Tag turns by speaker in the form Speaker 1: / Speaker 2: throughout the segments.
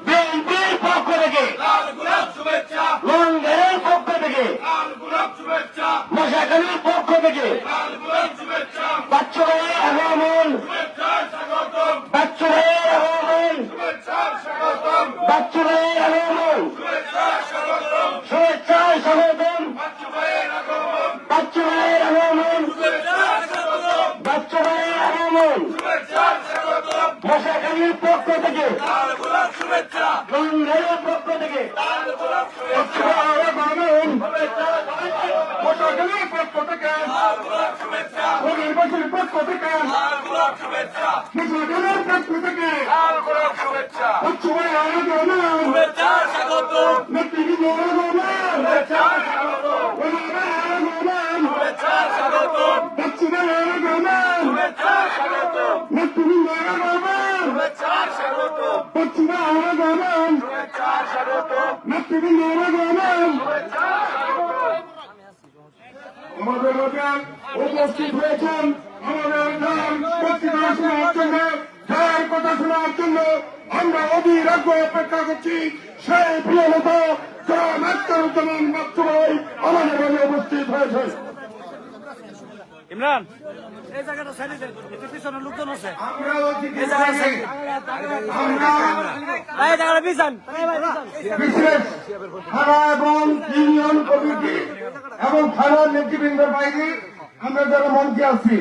Speaker 1: বিএনপির পক্ষ থেকে লন্ডনের পক্ষ থেকে মশাখালীর পক্ষ থেকে বাচ্চু ভাইয়ের আগমন বাচ্চু ভাইয়ের আগমন বাচ্চু ভাইয়ের আগমন শুভেচ্ছা স্বাগতম বাচ্চু ভাইয়ের আগমন বাচ্চু ভাইয়ের আগমন মশাখালীর পক্ষ থেকে লন্ডনের পক্ষ থেকে মশাখালীর পক্ষ থেকে পরিবেশের পক্ষ থেকে মশাখালীর পক্ষ থেকে বাচ্চু ভাইয়ের আগমন আমাদের মধ্যে উপস্থিত হয়েছেন আমাদের নাম বক্তৃতা শোনার জন্য যার কথা শোনার জন্য আমরা অধীর আগ্রহে অপেক্ষা করছি সেই প্রিয় নেতা যারা নাট্যরুজ্জামান বাচ্চু ভাই আমাদের মাঝে উপস্থিত হয়েছেন।
Speaker 2: ইমরান এই জায়গাটা সাইডে দেন, একটু পিছনে লোকজন আছে।
Speaker 1: বিশেষ থানা এবং ইউনিয়ন কমিটি এবং থানার নেতৃবৃন্দের বাইরে আমরা যারা মঞ্চে আছি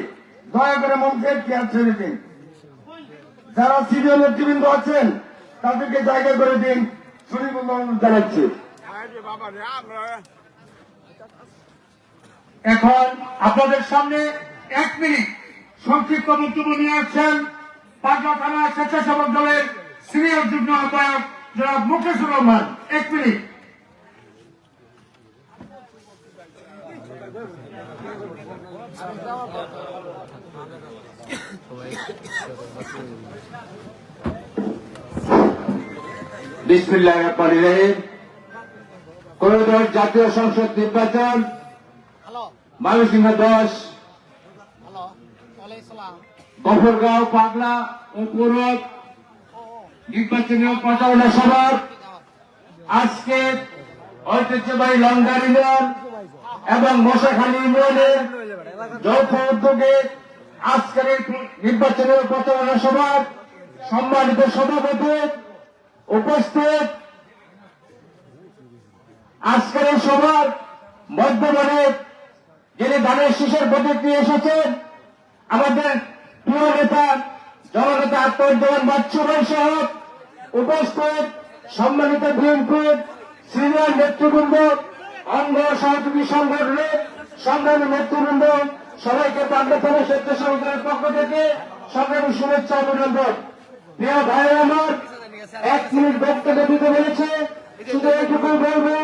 Speaker 1: দয়া করে মঞ্চের চেয়ার ছেড়ে দিন। যারা সিনিয়র নেতৃবৃন্দ আছেন তাদেরকে জায়গা করে দিন। সুনিবন্ধ অনুরোধ জানাচ্ছি। এখন আপনাদের সামনে 1 মিনিট সংক্ষিপ্ত বক্তব্য নিয়ে আসছেন পাটনা থানা স্বেচ্ছাসেবক দলের সিনিয়র যুগ্ম আহ্বায়ক জনাব মুকেশুর রহমান। 1 মিনিট। বিসমিল্লাহির রহমানির রহিম। কোরিডোর জাতীয় সংসদ নির্বাচন ময়মনসিংহ 10 গফরগাঁও পাগলা ও পৌরব নির্বাচনী প্রচারণা সভার আজকে ঐতিহ্যবাহী লন্ডন ইউনিয়ন এবং মশাখালী ইউনিয়নের যৌথ উদ্যোগে আজকের এই নির্বাচনী প্রচারণা সভার সম্মানিত সভাপতি উপস্থিত, আজকের এই সভার মধ্যমানে যিনি ধানের শীষের প্রতীক নিয়ে এসেছেন আমাদের প্রিয় নেতা জননেতা আত্মউজ্জ্বল বাচ্চু ভাই সহ উপস্থিত সম্মানিত বিএনপির সিনিয়র নেতৃবৃন্দ, অঙ্গ সহযোগী সংগঠনের সংগ্রামী নেতৃবৃন্দ, সবাইকে পাটনা থানা স্বেচ্ছাসেবকের পক্ষ থেকে সংগ্রামী শুভেচ্ছা অভিনন্দন। প্রিয় ভাই আমার 1 মিনিট বক্তব্য দিতে বলেছে, শুধু এইটুকু বলবো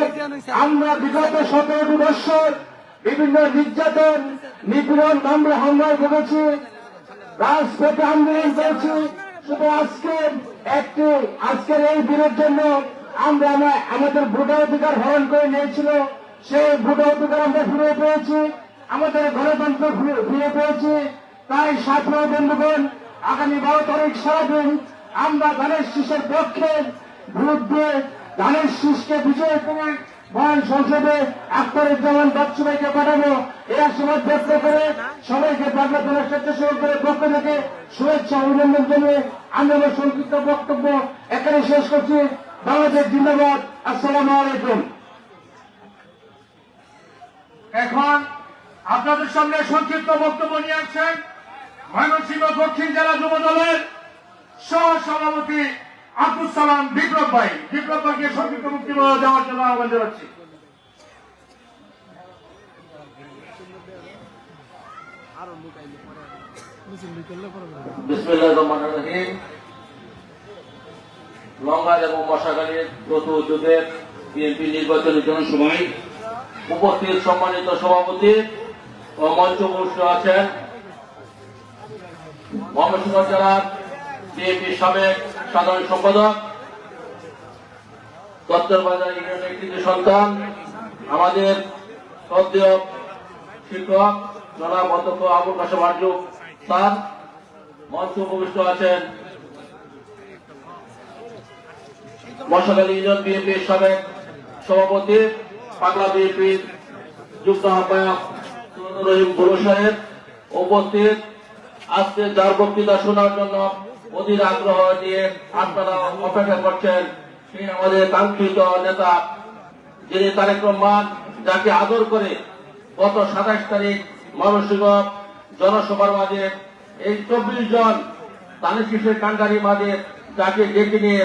Speaker 1: আমরা বিগত 17 বছর বিভিন্ন নির্যাতন নিপীড়ন মামলা হামলায় ভুগেছি, রাজপথে আন্দোলন করেছি। শুধু আজকের এই দিনের জন্য আমরা আমাদের ভোটাধিকার হরণ করে নিয়েছিল, সেই ভোটাধিকার আমরা ফিরে পেয়েছি, আমাদের গণতন্ত্র ফিরে পেয়েছি। তাই ছাত্র বন্ধুগণ, আগামী 12 তারিখ সারাদিন আমরা ধানের শীষের পক্ষে ভোট দিয়ে ধানের শীষকে বিজয় করে বয়ান সংসদে আখতারুজ্জামান বাচ্চু ভাইকে পাঠাবো। এই আশীর্বাদ ব্যক্ত করে সবাইকে পাটনা থানা স্বেচ্ছাসেবকের পক্ষ থেকে শুভেচ্ছা অভিনন্দন জানিয়ে আমি আমার সংক্ষিপ্ত বক্তব্য এখানে শেষ করছি। বাংলাদেশ জিন্দাবাদ। আসসালামু আলাইকুম। এখন আপনাদের সামনে সংক্ষিপ্ত বক্তব্য নিয়ে আসছেন ময়মনসিংহ দক্ষিণ জেলা যুব দলের সহ সভাপতি আব্দুল সালাম বিপ্লব ভাই। বিপ্লব ভাইকে সংক্ষিপ্ত বক্তব্য দেওয়ার জন্য আহ্বান জানাচ্ছি।
Speaker 3: বিসমিল্লাহির রহমানির রহিম। লঙ্গার এবং মশাখালীর যৌথ উদ্যোগে বিএনপি নির্বাচনী জনসভায় উপস্থিত সম্মানিত সভাপতি ও মঞ্চপুষ্ট আছেন ময়মনসিংহ জেলার বিএনপির সাবেক সাধারণ সম্পাদক দত্তরবাজার ইউনিয়নের কৃতি সন্তান আমাদের শ্রদ্ধেয় শিক্ষক জনাব অধ্যক্ষ আবুল কাশেম আরজু স্যার, মঞ্চে উপবিষ্ট আছেন মশাখালী ইউনিয়ন বিএনপির সাবেক সভাপতি, পাগলা বিএনপির যুগ্ম আহ্বায়ক রহিম বুড়ো সাহেব উপস্থিত। আজকে যার বক্তৃতা শোনার জন্য অধীর আগ্রহ নিয়ে আপনারা অপেক্ষা করছেন, সেই আমাদের কাঙ্ক্ষিত নেতা যিনি তারেক রহমান, যাকে আদর করে গত 27 তারিখ ময়মনসিংহ জনসভার মাঝে এই 24 জন ধানের শীষের কান্ডারি মাঝে যাকে ডেকে নিয়ে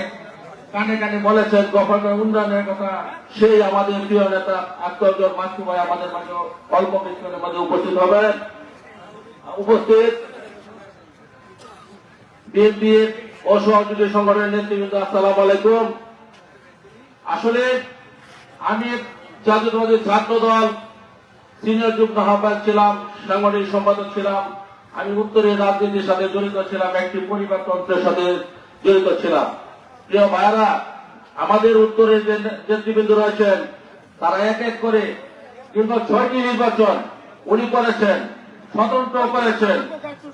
Speaker 3: কানে কানে বলেছেন গভর্নমেন্ট উন্নয়নের কথা, সেই আমাদের প্রিয় নেতা আত্মজন মাসু ভাই আমাদের মাঝে অল্প কিছুক্ষণের মাঝে উপস্থিত হবেন। উপস্থিত বিএনপির ও সহযোগী সংগঠনের নেতৃবৃন্দ, আসসালামু আলাইকুম। আসলে আমি জাতীয়তাবাদী ছাত্র দল সিনিয়র যুগ্ম আহ্বায়ক ছিলাম, সাংগঠনিক সম্পাদক ছিলাম। আমি উত্তরের রাজনীতির সাথে জড়িত ছিলাম, একটি পরিবারতন্ত্রের সাথে জড়িত ছিলাম। প্রিয় ভাইরা, আমাদের উত্তরের যে নেতৃবৃন্দ রয়েছেন তারা এক এক করে দীর্ঘ 6টি নির্বাচন উনি করেছেন, স্বতন্ত্র করেছেন।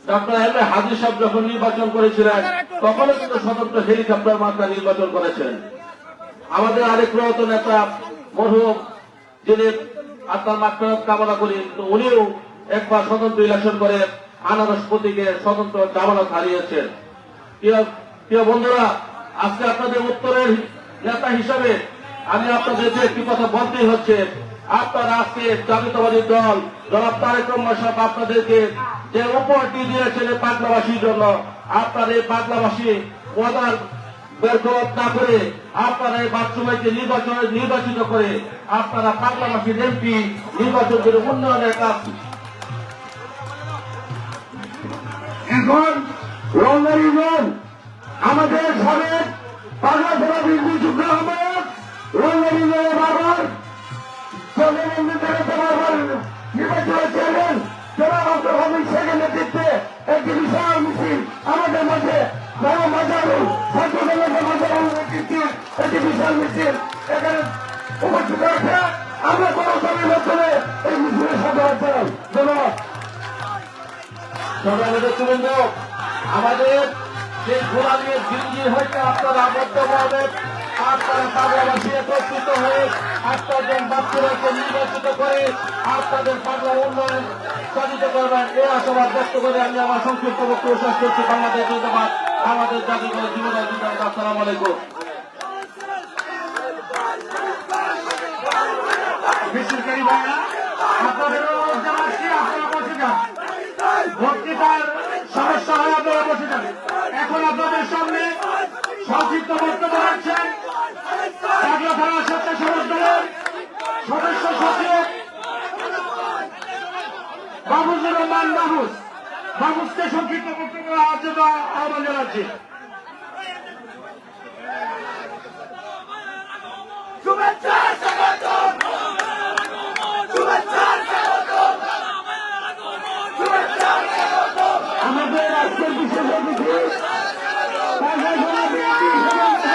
Speaker 3: ডক্টর এম এ হাজী সাহেব যখন নির্বাচন করেছিলেন তখনও কিন্তু স্বতন্ত্র হেলিকপ্টার মার্কা নির্বাচন করেছেন। আমাদের আরেক প্রয়াত নেতা মরহুম, যিনি আত্মার মাগফিরাত কামনা করি, উনিও একবার স্বতন্ত্র ইলেকশন করে আনারস প্রতীকে স্বতন্ত্র জামানত হারিয়েছেন। প্রিয় বন্ধুরা, আজকে আপনাদের উত্তরের নেতা হিসাবে আমি আপনাদেরকে একটি কথা বলতেই হচ্ছে, আপনারা আজকে জাতীয়তাবাদী দল জনাব তারেক রহমান সাহেব আপনাদেরকে যে উপহারটি দিয়েছেন পাগলাবাসীর জন্য, আপনার এই পাগলাবাসী ওয়াদার বের না করে আপনারা এই বাচ্চুমাইকে নির্বাচিত করে আপনারা পাগলাবাসীর এমপি নির্বাচন করে উন্নয়নের কাজ।
Speaker 1: এখন রঙ্গারিগঞ্জ আমাদের সাবেক পাগলা জেলা বিএনপি যুগ্ম আহ্বায়ক রঙ্গারিগঞ্জের বাবার নির্বাচিত চেয়ারম্যান জনাব আব্দুল হামিদ শেখের নেতৃত্বে একটি বিশাল মিছিল আমাদের মাঝে নেতৃত্বে একটি বিশাল মিছিল এখানে উপস্থিত আছে। আমরা গণতন্ত্রের মাধ্যমে এই মিছিলের সাথে আছেন। ধন্যবাদ।
Speaker 3: নেতৃবৃন্দ, আমাদের যে গোলামীর জিঞ্জির হইতে আপনারা আবদ্ধ হবেন, আপনারা পাগলাবাসী একত্রিত হয়ে আপনাদের বাচ্চাদেরকে নির্বাচিত করে আপনাদের পাগলা উন্নয়ন সাধিত করবেন, এই আশাবাদ ব্যক্ত করে আমি আমার সংক্ষিপ্ত বক্তব্য শেষ করছি। বাংলাদেশ জিন্দাবাদ, আমাদের জাতীয় জীবন জিন্দাবাদ। আসসালামু আলাইকুম।
Speaker 1: মিছিলকারী ভাইরা, আপনাদেরও জানাচ্ছি আপনারা বসে যান। বক্তৃতার সমস্যা হয় আপনারা বসে যান। এখন আপনাদের সামনে সংক্ষিপ্ত বক্তব্য রাখছেন পাগলা থানা স্বেচ্ছাসেবক দলের সদস্য সচিব মাহফুজুর রহমান মাহফুজকে সংক্ষিপ্ত বক্তব্য রাখার জন্য আহ্বান জানাচ্ছি। শুভেচ্ছা স্বাগতম, শুভেচ্ছা স্বাগতম, শুভেচ্ছা স্বাগতম। আমাদের আজকের বিশেষ অতিথি পাগলা জেলা বিএনপি সভাপতি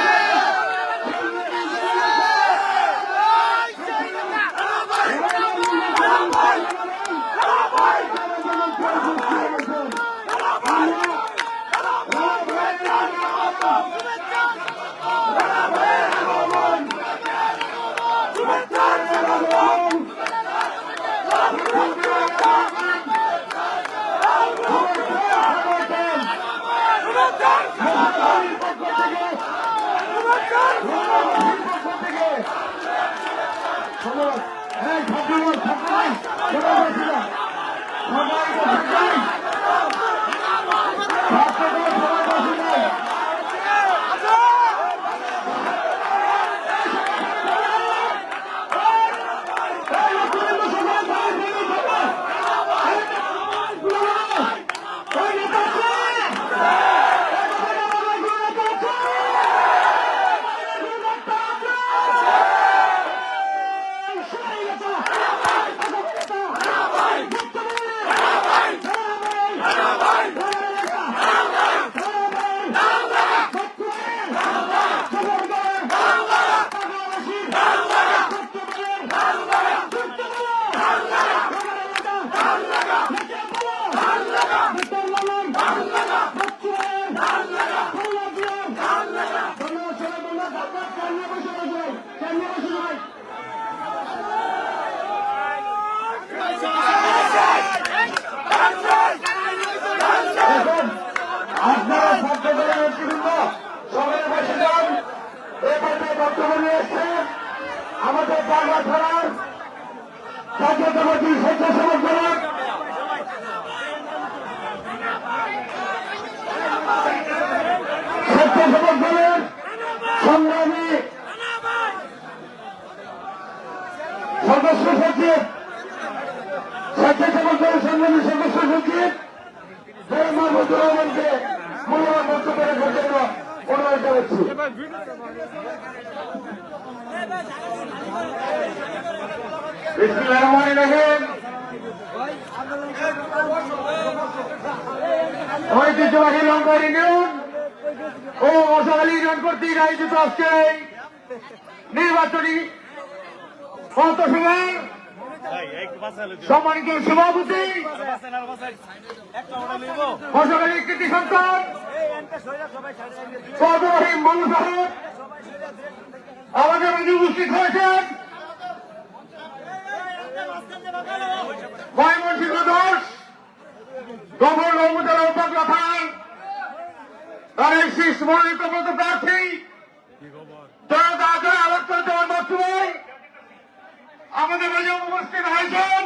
Speaker 1: আপনারা ছাত্র দলের নেতৃবৃন্দ সবাই বসে যান। এ পর্যায়ে বক্তব্য নিয়ে এসছেন আমাদের বাংলা থানার জাতীয়তাবাদী স্বেচ্ছাসেবক দলের সংগ্রামী সদস্য সচিব, স্বেচ্ছাসেবক দলের সংগ্রামী সদস্য সচিব মাহমুদুর রহমানকে মূল্যবান বক্তব্য রাখার জন্য অনুরোধ জানাচ্ছি। বিসমিল্লাহির রহমানির রহিম। ঐতিহ্যবাহী লঙ্কার ইউনিয়ন ও মশাখালী ইউনিয়ন কর্তৃক আয়োজিত আজকে নির্বাচনী পথসভার সম্মানিত সভাপতি মশাখালী কৃতি সন্তান রহিম বাবু সাহেব আমাদের মাঝে উপস্থিত হয়েছেন। ময়মনসিংহ 10 গভর্নর উপজেলা উপজেলা থানার তার এই শীর্ষ মনোনীত প্রার্থী জনতা আলোচনা দেওয়ার মাধ্যমে আমাদের মাঝে উপস্থিত হয়েছেন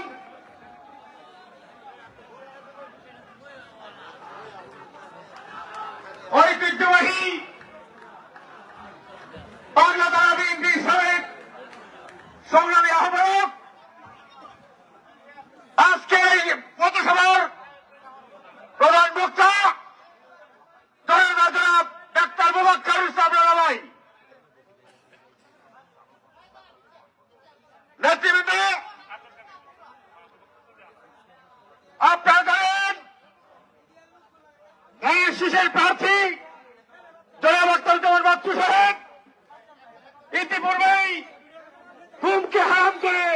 Speaker 1: ঐতিহ্যবাহী বাংলা দ্বারা বিএনপি সাবেক সংগ্রামী আহ্বায়ক, আজকে এই পথসভার প্রধান বক্তা জনাব ডাক্তার মোবাক্কার ইসলাম রানা ভাই, নেতৃবৃন্দ আপনারা জানেন এই শীষের প্রার্থী জনাব আখতারুজ্জামান বাচ্চু সাহেব ইতিপূর্বেই হুমকে হারাম করে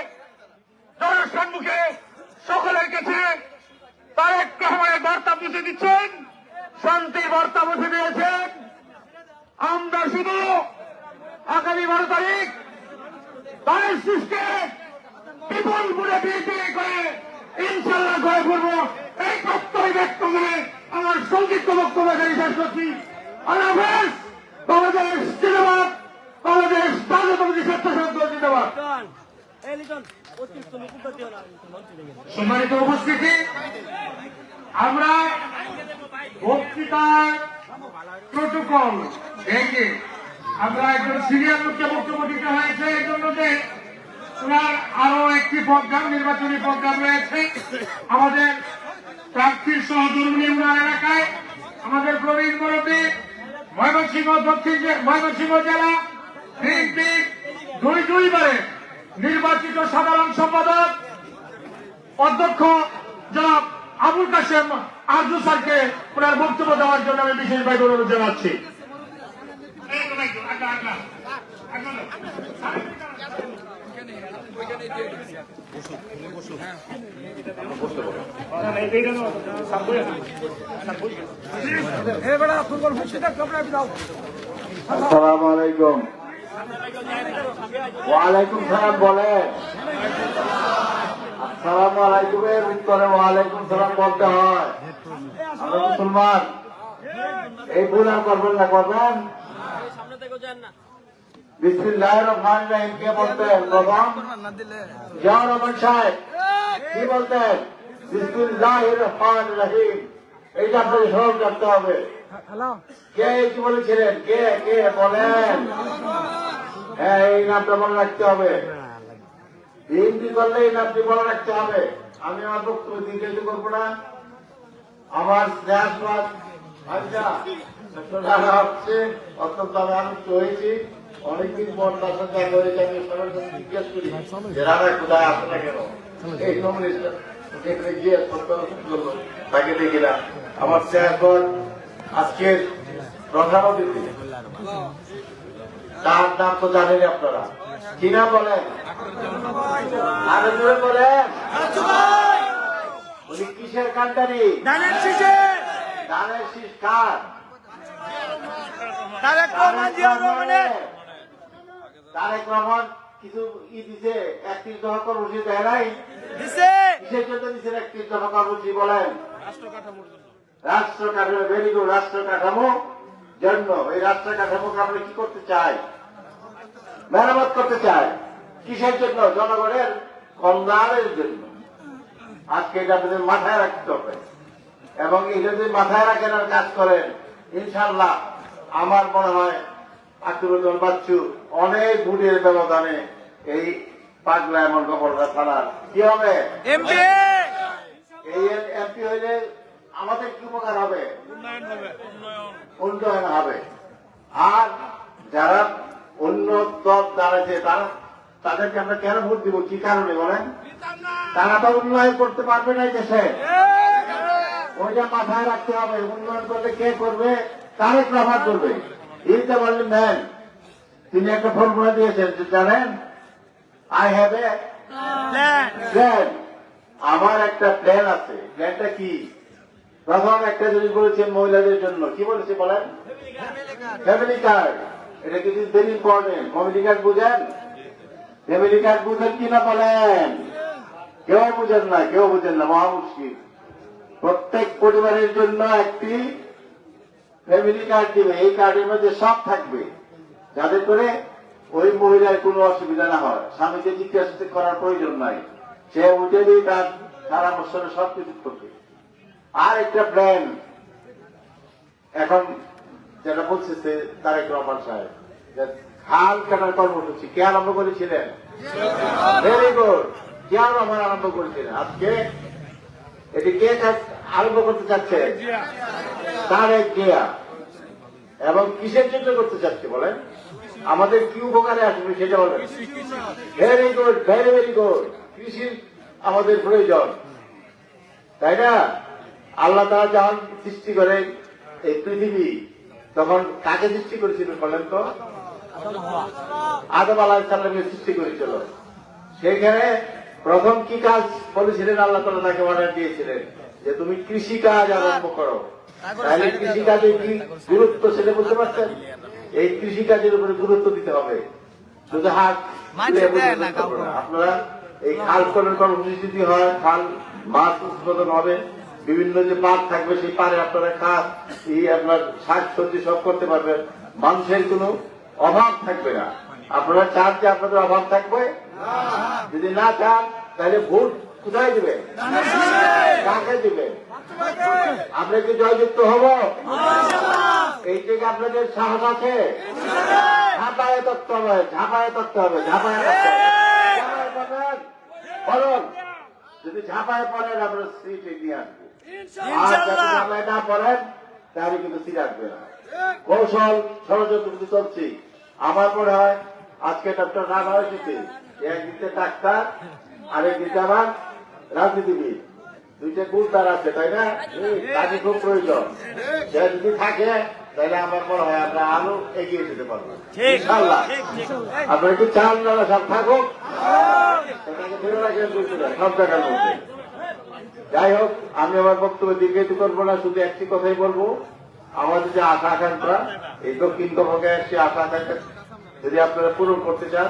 Speaker 1: জনের সম্মুখে সকলের কাছে তারেক রহমানের বার্তা পৌঁছে দিচ্ছেন, শান্তির বার্তা পৌঁছে দিয়েছেন। আমরা শুধু আগামী 12 তারিখ তারেক শীষকে বিপুলপুরে বিজয়ী করে ইনশাল্লাহ ঘরে করবো, এই প্রত্যয় ব্যক্ত করে আমার সংক্ষিপ্ত বক্তব্য এখানে শেষ করছি। আল্লাহ হাফেজ। বাংলাদেশ জিন্দাবাদ, বাংলাদেশ জাতীয়তাবাদী স্বেচ্ছাসেবক দল জিন্দাবাদ। সম্মানিত উপস্থিতি, আমরা বক্তৃতার প্রোটোকল ভেঙে আমরা একজন সিনিয়র লোককে বক্তব্য দিতে হয়েছে এই জন্য যে ওনার আরো একটি প্রোগ্রাম, নির্বাচনী প্রোগ্রাম রয়েছে আমাদের প্রার্থীর সহধর্মী উনার এলাকায়। আমাদের প্রবীণ মুরব্বী ময়মনসিংহ দক্ষিণ ময়মনসিংহ জেলা বিএনপি দুইবারে নির্বাচিত সাধারণ সম্পাদক অধ্যক্ষ জনাব আবুল কাশেম আরজু স্যারকে ওনার বক্তব্য দেওয়ার জন্য আমি বিশেষভাবে অনুরোধ জানাচ্ছি। আসসালামু আলাইকুম। ওয়ালাইকুম সালাম বলেন। আসসালামু আলাইকুমের উত্তরে ওয়ালাইকুম সালাম বলতে হয়। আমরা মুসলমান, এই ভুল আর করবেন না, করবেন। বিসমিল্লাহির রহমানির রহিম কে বলতেন? প্রথম জিয়াউর রহমান সাহেব কি বলতেন? বিসমিল্লাহির রহমানির রহিম। এইটা আপনাকে স্মরণ রাখতে হবে। কে কি বলেছিলেন? কে কে বলেন? হ্যাঁ, এই নামটা মনে রাখতে হবে। হিন্দি করলে এই নামটি মনে রাখতে হবে। আমি আমার বক্তব্য দীর্ঘায়িত করবো না। আমার স্নেহাসবাদ হচ্ছে অত্যন্ত আমি আনন্দিত হয়েছি। অনেকদিন পর তার সাথে হয়েছে। আমি সবার কাছে জিজ্ঞেস করি যে রানা কোথায় আসে না কেন? এই কমিউনিস্ট গিয়ে করলো তাকে দেখি না। আমার স্নেহাসবাদ আজকের প্রধান অতিথি, তার নাম তো জানেন আপনারা, কি নাম বলেন? আরো জোরে বলেন। উনি কিসের কান্ডারি? ধানের শীষ। ধানের শীষ কার?
Speaker 4: তারেক রহমান কিছু দিছে 31 দফা কর্মসূচি দেয় নাই?
Speaker 2: দিছে
Speaker 4: কিসের জন্য দিচ্ছেন 31 দফা কর্মসূচি বলেন?
Speaker 2: রাষ্ট্র কাঠামোর জন্য।
Speaker 4: রাষ্ট্র কাঠামো, ভেরি গুড, রাষ্ট্র কাঠামো জন্য। এই রাষ্ট্র কাঠামোকে আমরা কি করতে চাই? মেরামত করতে চাই। কিসের জন্য? জনগণের কল্যাণের জন্য। আজকে এটা আপনাদের মাথায় রাখতে হবে, এবং এটা যদি মাথায় রাখেন আর কাজ করেন, ইনশাল্লাহ আমার মনে হয় আক্রমণ বাচ্চু অনেক ভোটের ব্যবধানে এই পাগলা এমন গফরগাঁ থানার কি হবে?
Speaker 2: এমপি
Speaker 4: এই এমপি হইলে আমাদের কি উপকার হবে?
Speaker 2: উন্নয়ন হবে,
Speaker 4: উন্নয়ন হবে। আর যারা অন্য দল দাঁড়াচ্ছে তাদেরকে আমরা কেন ভোট দিব? কি কারণে বলেন? তারা তো উন্নয়ন করতে পারবে না এই দেশে। ওইটা মাথায় রাখতে হবে। উন্নয়ন করলে কে করবে? তারেক রহমান করবে। এইটা বললেন নেন, তিনি একটা ফর্মুলা দিয়েছেন যে জানেন, আই হ্যাভ এ প্ল্যান। আমার একটা প্ল্যান আছে। প্ল্যানটা কি? প্রথম একটা জিনিস বলেছেন মহিলাদের জন্য। কি বলেছে বলেন? Family card. এটা কিন্তু ভেরি ইম্পর্টেন্ট। ফ্যামিলি কার্ড বুঝেন? ফ্যামিলি কার্ড বুঝেন কিনা বলেন? কেউ বুঝেন না, কেউ বুঝেন না, মহা মুশকিল। প্রত্যেক পরিবারের জন্য একটি ফ্যামিলি কার্ড দিবে। এই কার্ডের মধ্যে সব থাকবে, যাতে করে ওই মহিলার কোনো অসুবিধা না হয়। স্বামীকে জিজ্ঞাসা করার প্রয়োজন নাই, সে উঠে দিয়ে তার সারা বছরে সবকিছু করবে। আর একটা প্ল্যান এখন যেটা বলছে তারেক রহমান সাহেব, খাল কাটার কর্মসূচি কে আরম্ভ করেছিলেন? ভেরি গুড, জিয়া রহমান আরম্ভ করেছিলেন। আজকে এটি কে আরম্ভ করতে চাচ্ছে? তারেক জিয়া। এবং কিসের জন্য করতে চাচ্ছে বলেন? আমাদের কি উপকারে আসবে সেটা বলেন। Very good, very very good. কৃষির আমাদের প্রয়োজন, তাই না? আল্লাহ তাআলা যখন সৃষ্টি করে এই পৃথিবী, তখন কাকে সৃষ্টি করেছিল বলেন তো? আদম আলাইহিস সালামের সৃষ্টি করেছিল। সেইখানে প্রথম কি কাজ বলেছিলেন? আল্লাহ তাআলা তাকে অর্ডার দিয়েছিলেন যে তুমি কৃষি কাজ আরম্ভ করো। তাহলে কৃষি কাজে কি গুরুত্ব সেটা বলতে পারছেন? এই কৃষি কাজের উপরে গুরুত্ব দিতে হবে, শুধু হাত আপনারা এই খাল খনন কর্মসূচি যদি হয়, খাল মাছ উৎপাদন হবে, বিভিন্ন যে পাট থাকবে সেই পারে আপনারা খাস এই আপনার শাক সবজি সব করতে পারবেন। মানুষের কোনো অভাব থাকবে না। আপনারা চান যে আপনাদের অভাব থাকবে? যদি না চান তাহলে ভোট কোথায় দিবেন? কাকে দিবেন? আমরা কি জয়যুক্ত হব? এই থেকে আপনাদের সাহস আছে? ঝাঁপায়ে তত্ত্ব হবে, ঝাঁপায়ে তত্ত্ব হবে, ঝাঁপায়ে বলুন। যদি ঝাঁপায়ে পড়েন আপনার সিট এগিয়ে আসবে, আর যদি ঝাঁপায়ে না পড়েন তাহলে কিন্তু সিট আসবে না। কৌশল ষড়যন্ত্র কিন্তু চলছি। আমার মনে হয় আজকে ডক্টর রানা এসেছে, একদিকে ডাক্তার আরেকদিকে আবার রাজনীতিবিদ, দুইটা গুরুদার আছে, তাই না? কাজে খুব প্রয়োজন। সে যদি থাকে তাহলে আমার মনে হয় আমরা আরো এগিয়ে যেতে পারবো ইনশাআল্লাহ। আপনারা কি চান না সব থাকুক? সেটাকে ধরে রাখেন সব জায়গার মধ্যে। যাই হোক, আমি আমার বক্তব্য দীর্ঘায়িত করবো না, শুধু একটি কথাই বলবো। আমাদের যে আশা আকাঙ্ক্ষা, এই দক্ষিণ দফাকে একটি আশা আকাঙ্ক্ষা যদি আপনারা পূরণ করতে চান,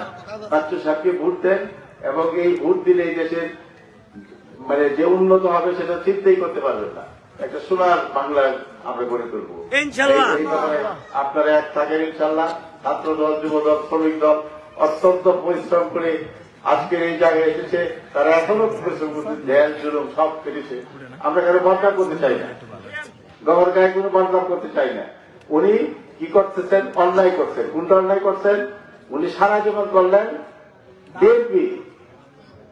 Speaker 4: বাচ্চু সাহেবকে ভোট দেন, এবং এই ভোট দিলে এই দেশের মানে যে উন্নত হবে সেটা চিন্তাই করতে পারবেন না। একটা সোনার বাংলায় আমরা গড়ে তুলবো ইনশাআল্লাহ। আপনারা এক থাকেন ইনশাআল্লাহ। ছাত্র দল, যুব দল, শ্রমিক দল অত্যন্ত পরিশ্রম করে আজকের এই জায়গায় এসেছে। তারা এখনো পরিশ্রম করছে, ধ্যান জুলুম সব কেটেছে। আমরা কারো বদনাম করতে চাই না, গভর্নর কোনো বদনাম করতে চাই না। উনি কি করতেছেন? অন্যায় করছেন। কোনটা অন্যায় করছেন? উনি সারা জীবন করলেন বিএনপি,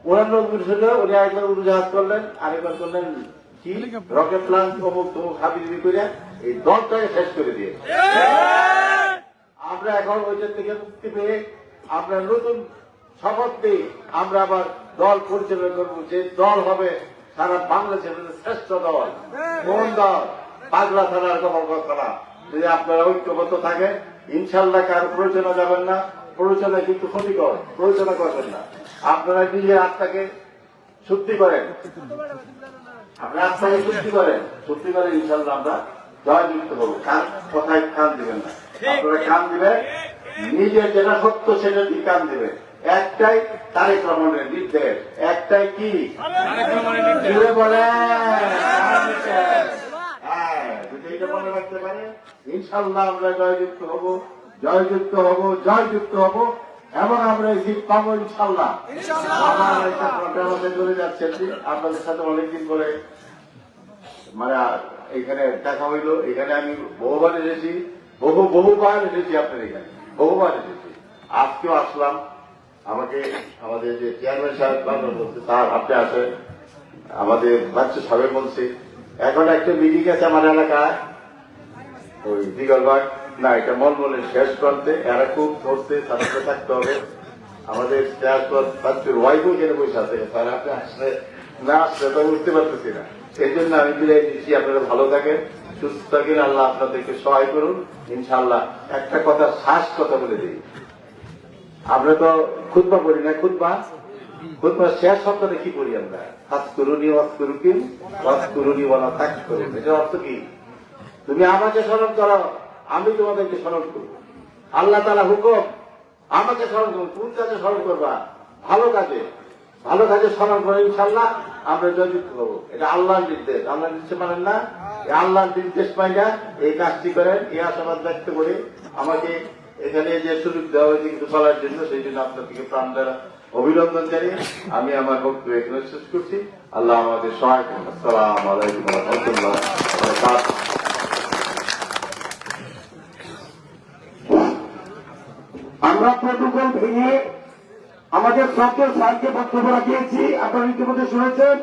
Speaker 4: ওনার উনি আরেকবার উড়োজাহাজ করলেন, আরেকবার করলেন কি রকেট প্লান্ট, অমুক তমুক হাবিবি করে এই দলটাকে শেষ করে দিয়ে আমরা এখন ওইটার থেকে মুক্তি পেয়ে আমরা নতুন শপথ নিয়ে আমরা আবার দল পরিচালনা করবো, যে দল হবে সারা বাংলাদেশের শ্রেষ্ঠ দল। কোন দল? পাগলা থানার গফরগাঁও থানা। যদি আপনারা ঐক্যবদ্ধ থাকেন ইনশাল্লাহ কারো প্রয়োজনে যাবেন না। প্রয়োজনে কিন্তু ক্ষতিকর, প্রয়োজনে করবেন না। আপনারা নিজের আত্মাকে শুদ্ধি করেন, আপনার আত্মাকে শুদ্ধি করেন, শুদ্ধি করে ইনশাল্লাহ আমরা জয়যুক্ত হবো। কথায় কান দিবেন না, আপনারা কান দিবেন, নিজের যেটা সত্য সেটা দিয়ে কান দেবে। একটাই তারেক রহমানের নির্দেশ, একটাই কি জুড়ে বলে যদি এটা মনে রাখতে পারে ইনশাল্লাহ আমরা জয়যুক্ত হব, জয়যুক্ত হব, জয়যুক্ত হব এবং আমরা এই জিত পাবো ইনশাল্লাহ। আমার একটা প্রোগ্রামে চলে যাচ্ছেন, আপনাদের সাথে অনেকদিন পরে মানে এখানে দেখা হইলো। এখানে আমি বহুবার এসেছি, বহুবার এসেছি আপনার এখানে, বহুবার এসেছি। আজকেও আসলাম। আমাকে আমাদের যে চেয়ারম্যান সাহেব বলছে স্যার আপনি আসেন, আমাদের বাচ্চা সাহেব বলছে এখন একটা মিটিং আছে আমার এলাকায় ওই দিগলবাগ না এটা মলমলের শেষ প্রান্তে, এরা খুব ধরতে সাথে থাকতে হবে। আমাদের বাচ্চার ওয়াইফও এখানে বসে আছে, স্যার আপনি আসলে না আসলে তো বুঝতে পারতেছি না। সেই জন্য আমি বিদায় দিচ্ছি। আপনারা ভালো থাকেন, সুস্থ থাকেন, আল্লাহ আপনাদেরকে সহায় করুন ইনশাআল্লাহ। একটা কথা শ্বাস কথা বলে দিই, আমরা তো খুতবা করি না, খুতবা শেষ সপ্তাহে কি করি আমরা? হাত করুনি ওয়াজ করুকি ওয়াজ করুনি বলা থাক করুন। এটার অর্থ কি? তুমি আমাকে স্মরণ করো, আমি তোমাদেরকে স্মরণ করব। আল্লাহ তাআলা হুকুম, আমাকে স্মরণ করুন। কোন কাজে স্মরণ করবা? ভালো কাজে, ভালো কাজে স্মরণ করে ইনশাআল্লাহ আমরা জয়যুক্ত হবো। এটা আল্লাহর নির্দেশ, আল্লাহ নির্দেশ মানেন না, আল্লাহর নির্দেশ পাই না, এই কাজটি করেন। এই আশাবাদ ব্যক্ত করে আমাকে এখানে যে সুযোগ দেওয়া হয়েছে কিছু বলার জন্য, সেই জন্য আপনার থেকে প্রাণ দ্বারা অভিনন্দন জানিয়ে আমি আমার বক্তব্য এখানে শেষ করছি। আল্লাহ আমাদের সহায় করুন। আসসালামু আলাইকুম ওয়া রাহমাতুল্লাহি ওয়া বারাকাতুহু।
Speaker 5: আমরা প্রোটোকল ভেঙে আমাদের সরকার স্যারকে বক্তব্য রাখিয়েছি। আপনারা ইতিমধ্যে শুনেছেন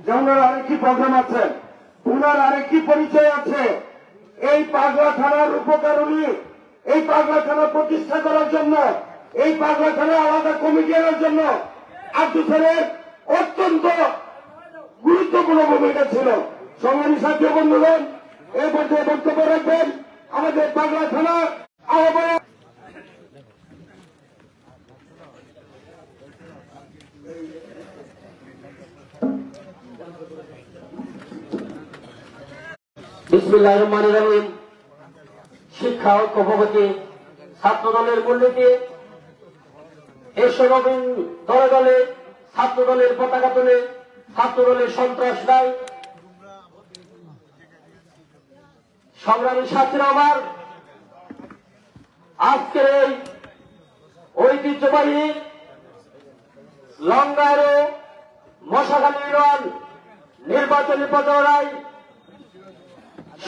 Speaker 5: যে ওনার আরেকটি প্রোগ্রাম আছে, ওনার আরেকটি পরিচয় আছে। এই পাগলা থানার উপকারণী, এই পাগলা থানা প্রতিষ্ঠা করার জন্য, এই পাগলা থানা আলাদা কমিটি আনার জন্য আব্দুল সালের অত্যন্ত গুরুত্বপূর্ণ ভূমিকা ছিল। সংগ্রামী সাথী বন্ধুগণ, এই পর্যায়ে বক্তব্য রাখবেন আমাদের পাগলা থানা আহ্বায়ক
Speaker 6: বিসমিল্লাহির রহমানির রহিম। শিক্ষা ও সভাপতি ছাত্র দলের মূলনীতি, এই সমাবেশ দলে দলে ছাত্র দলের পতাকা তুলে ছাত্র দলের সন্ত্রাস নাই। সংগ্রামী সাথীরা আমার, আজকের এই ঐতিহ্যবাহী লঙ্গার ও মশাখালী ইউনিয়ন নির্বাচনী প্রচারণায়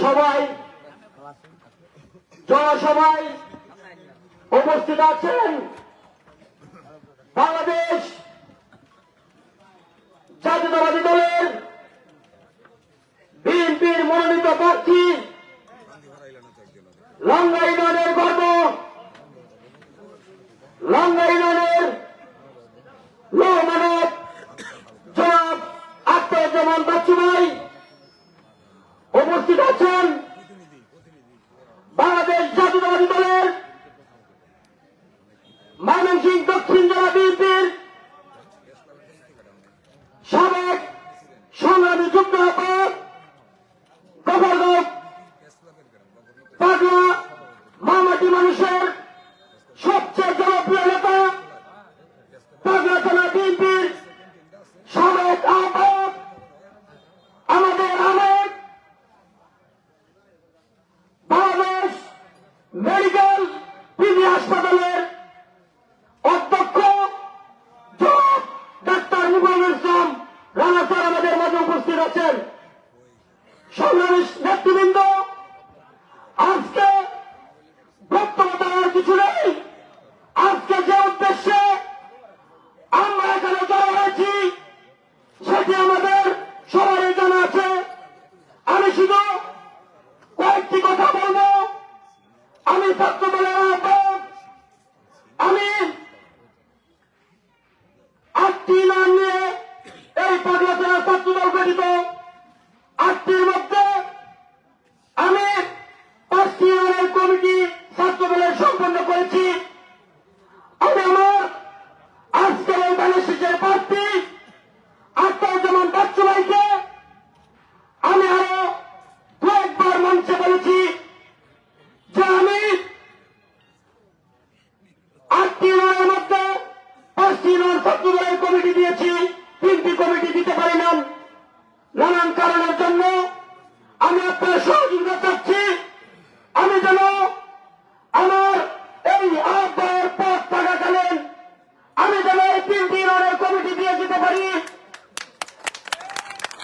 Speaker 6: সবাই জনসভায় উপস্থিত আছেন বাংলাদেশ জাতীয়তাবাদী দলের বিএনপির মনোনীত প্রার্থী, লঙ্গা ইউনিয়নের গর্ব, লঙ্গা ইউনিয়নের লৌহ মানব জনাব আখতারুজ্জামান বাচ্চু ভাই উপস্থিত আছেন। বাংলাদেশ জাতীয়তাবাদী দলের ময়মনসিংহ দক্ষিণ জেলা বিএনপির সাবেক সংগ্রামী যুগ্ম আহ্বায়ক গভর্নর পাগলা মামাটি মানুষের সবচেয়ে জনপ্রিয় নেতা, পাগলা থানা বিএনপির সাবেক আহ্বায়ক আমাদের আহমেদ, বাংলাদেশ মেডিকেল পিজি হাসপাতালের অধ্যক্ষ জনাব ডাক্তার মুবারক ইসলাম রানা স্যার আমাদের মাঝে উপস্থিত আছেন। সংগ্রামী নেতৃবৃন্দ, আজকে বক্তব্য দেওয়ার কিছু নেই। আজকে যে উদ্দেশ্যে আমরা এখানে জড়ো হয়েছি সেটি আমাদের সবারই জানা আছে। আমি শুধু কয়েকটি কথা বলবো। আমি ছাত্র দলের আহ্বায়ক, আমি 8টি নাম নিয়ে এই পাগলা থানা ছাত্র দল গঠিত। 8টির মধ্যে আমি 5টি ইউনিয়নের কমিটি ছাত্র দলের সম্পন্ন করেছি। আমি আমার আজকের এই ধানের শীষের প্রার্থী আখতারুজ্জামান বাচ্চু ভাইকে আমি আরো কয়েকবার মঞ্চে বলেছি যে আমি দিয়েছি, 3টি কমিটি দিতে পারিলাম। নানান কারণের জন্য আমি আপনার সহযোগিতা চাচ্ছি। আমি যেন আমার এই আহ্বায়ের পথ থাকাকালীন আমি যেন এই 3টি ইউনিয়নের কমিটি দিয়ে যেতে পারি।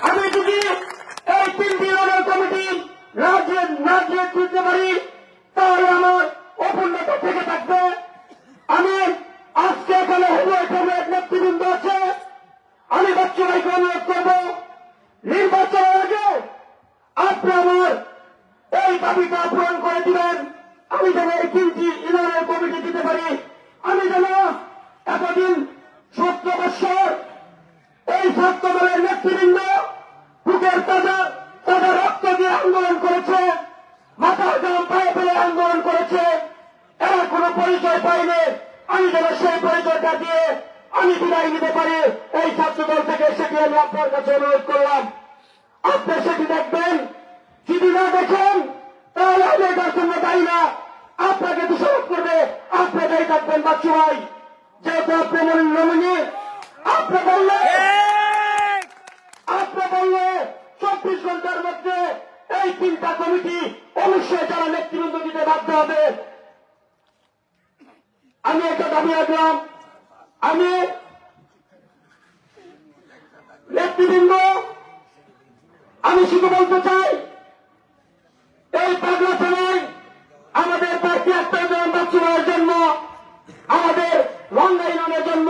Speaker 6: আমি যদি এই 3টি ইউনিয়নের কমিটি না দিয়ে দিতে পারি, তাহলে আমার অপূর্ণতা থেকে থাকবে। আমি আজকে এখানে হুবুয়ের নেতৃবৃন্দ আছে, আমি বাচ্চু ভাইকে অনুরোধ করব, নির্বাচনের আগে আপনি আমার এই দাবিটা পূরণ করে দিবেন। আমি যেন এই 3টি ইউনিয়নের কমিটি দিতে পারি। আমি যেন এতদিন 17 বছর এই ছাত্র দলের নেতৃবৃন্দ বুকের তাজা রক্ত দিয়ে আন্দোলন করেছে, মাথার গাম পায়ে ফেলে আন্দোলন করেছে, এরা কোনো পরিচয় পাইনি। আমি যেন সেই পরিচয়টা দিয়ে আমি বিদায় নিতে পারি এই ছাত্র দল থেকে, সেটি আমি আপনার কাছে অনুরোধ করলাম। আপনি সেটি দেখবেন, যদি না দেখেন তাহলে আমি এটার জন্য দায়ী না, আপনাকে দোষারোপ করবে, আপনি দায়ী থাকবেন বাচ্চু ভাই। যেহেতু আপনি নমিনি, আপনি বললে 24 ঘন্টার মধ্যে এই 3টা কমিটি অবশ্যই যারা নেতৃবৃন্দ দিতে বাধ্য হবে। আমি একটা দাবি রাখলাম, আমি নেতৃবৃন্দ আমি শুধু বলতে চাই, এই পাগলা থানায় আমাদের প্রার্থী একটা বাচ্চু ভাইয়ের জন্য, আমাদের রঙ্গা ইউনিয়নের জন্য,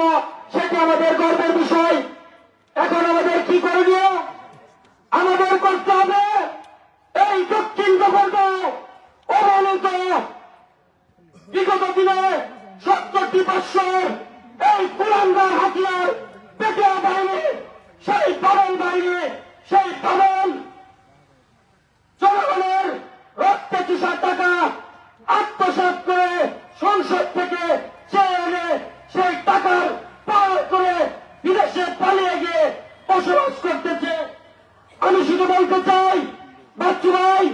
Speaker 6: সেটি আমাদের গর্বের বিষয়। এখন আমাদের কি করণীয়? আমাদের করতে হবে এই দক্ষিণ দফরগাঁও অবহেলিত বিগত দিনে 70টি বৎসর এই কুলাঙ্গার হাতিয়ার পেটিয়া বাহিনী, সেই পাগল বাহিনী, সেই পাগল জনগণের রক্তে চুষা টাকা আত্মসাৎ করে সংসদ থেকে চেয়ে এনে সেই টাকার পাওয়ার করে বিদেশে পালিয়ে গিয়ে বসবাস করতেছে। আমি শুধু বলতে চাই, বাচ্চু ভাই,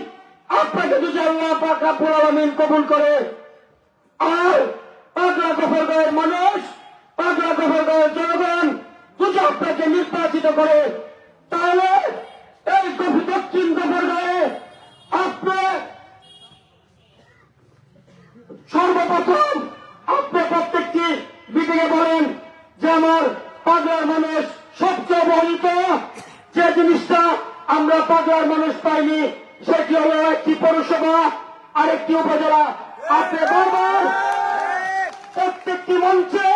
Speaker 6: আপনাকে যদি আল্লাহ পাক রব্বুল আলামিন কবুল করে আর পাগলা গফরগাঁওয়ের মানুষ, পাগলা গফরগাঁওয়ের জনগণ যদি আপনাকে নির্বাচিত করে, তাহলে এই দক্ষিণ গফরগাঁওয়ে আপনি সর্বপ্রথম আপনি প্রত্যেকটি মিটিংয়ে বলেন যে আমার পাগলার মানুষ সবচেয়ে অবহেলিত যে জিনিসটা আমরা পাগলার মানুষ পাইনি, সেটি হল একটি পৌরসভা আর একটি উপজেলা। আপনি বারবার প্রত্যেকটি মঞ্চে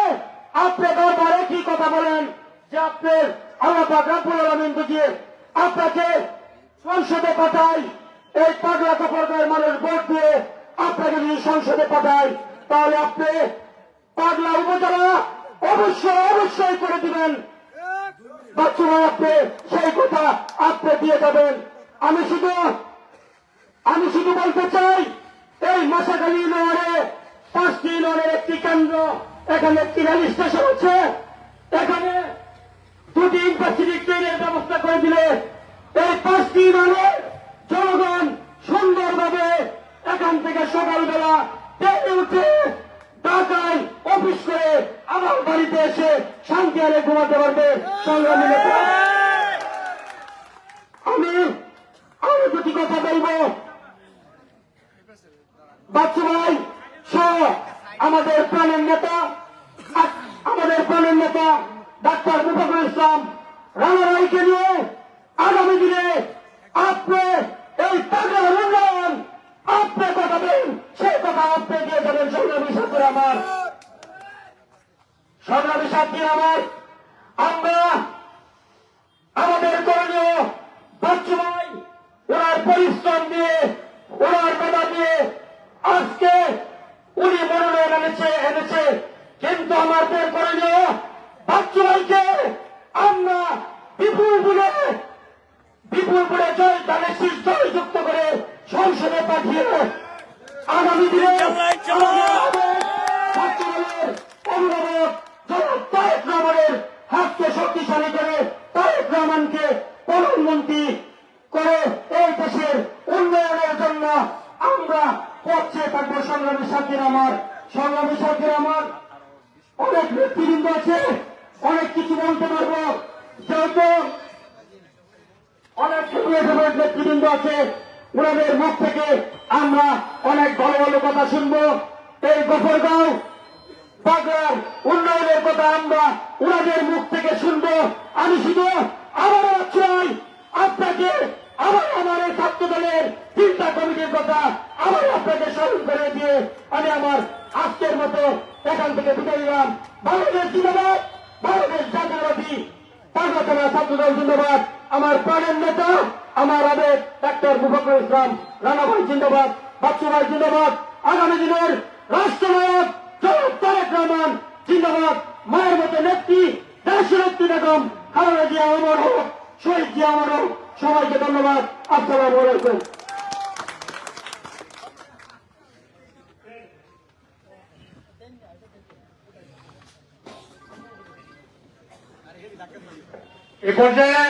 Speaker 6: আপনি বারবার একই কথা বলেন যে আপনার আল্লাহ পাক রব্বুল আলামিন যদি আপনাকে সংসদে পাঠায়, এই পাগলা গফরগাঁওয়ের মানুষ ভোট দিয়ে আপনাকে যদি সংসদে পাঠায়, তাহলে আপনি পাগলা উপজেলা অবশ্যই করে দিবেন। বাচ্চু ভাই, আপনি সেই কথা আপনি দিয়ে যাবেন। আমি শুধু বলতে চাই, এই মশাখালী ইউনিয়নে 5টি ইউনিয়নের একটি কেন্দ্র, এখানে একটি রেল স্টেশন আছে, এখানে 2টি ইউনিভার্সিটি ট্রেনের ব্যবস্থা করে দিলে এই 5টি ইউনিয়নের জনগণ সুন্দরভাবে এখান থেকে সকালবেলা ট্রেনে উঠে ঢাকায় অফিস করে আমার বাড়িতে এসে শান্তি আলে ঘুমাতে পারবে। সংগ্রামী নেতা, আমি দুটি কথা বলবো। বাচ্চু ভাই সহ আমাদের প্রাণের নেতা ডাক্তার মুফাকুল ইসলাম রানা রায়কে নিয়ে আগামী দিনে আপনি এই পাগলার উন্নয়ন আপনি কথা দেন, সেই কথা আপনি দিয়ে যাবেন। সংগ্রামী সাথী আমার, আমরা আমাদের করণীয় বাচ্চু ভাই ওনার পরিশ্রম দিয়ে, ওনার কথা দিয়ে আজকে উনি মনোনয়ন এনেছে, কিন্তু আমাদের করণীয় বাচ্চু ভাইকে আমরা বিপুলপুরে ধানের শীষ জয়যুক্ত করে সংসদে পাঠিয়ে আগামী দিনে বাচ্চু ভাইয়ের অভিভাবক জনাব তারেক রহমানের হাতকে শক্তিশালী করে তারেক রহমানকে প্রধানমন্ত্রী করে এই দেশের উন্নয়নের জন্য আমরা পথে থাকবো। সংগ্রামী সাথীরা আমার, অনেক নেতৃবৃন্দ আছে, অনেক কিছু বলতে পারবো, যেহেতু অনেক নেতৃবৃন্দ আছে, ওনাদের মুখ থেকে আমরা অনেক ভালো ভালো কথা শুনবো। এই গফরগাঁও বাগড়ার উন্নয়নের কথা আমরা ওনাদের মুখ থেকে শুনবো। আমি শুধু আবারও চাই আপনাকে আমার এই ছাত্র দলের চিন্তা কমিটির কথা আবার আপনাকে স্মরণ করে দিয়ে আমি আমার আজকের মতো এখান থেকে বিদায় নিলাম। বাংলাদেশ জিন্দাবাদ, বাংলাদেশ জাতীয়তাবাদী পাগলা ছাত্রদল জিন্দাবাদ। আমার প্রাণের নেতা আমার আবেগ ডাক্তার মুফাজ্জল ইসলাম রানা ভাই জিন্দাবাদ, বাচ্চু ভাই জিন্দাবাদ। আগামী দিনের রাষ্ট্রনায়ক জনাব তারেক রহমান জিন্দাবাদ। মায়ের মতো নেত্রী দেশনেত্রী বেগম খালেদা জিয়া অমর হোক, শহীদ জিয়া অমর হোক। সবাইকে ধন্যবাদ। আসসালামু আলাইকুম।
Speaker 5: এ পর্যায়ে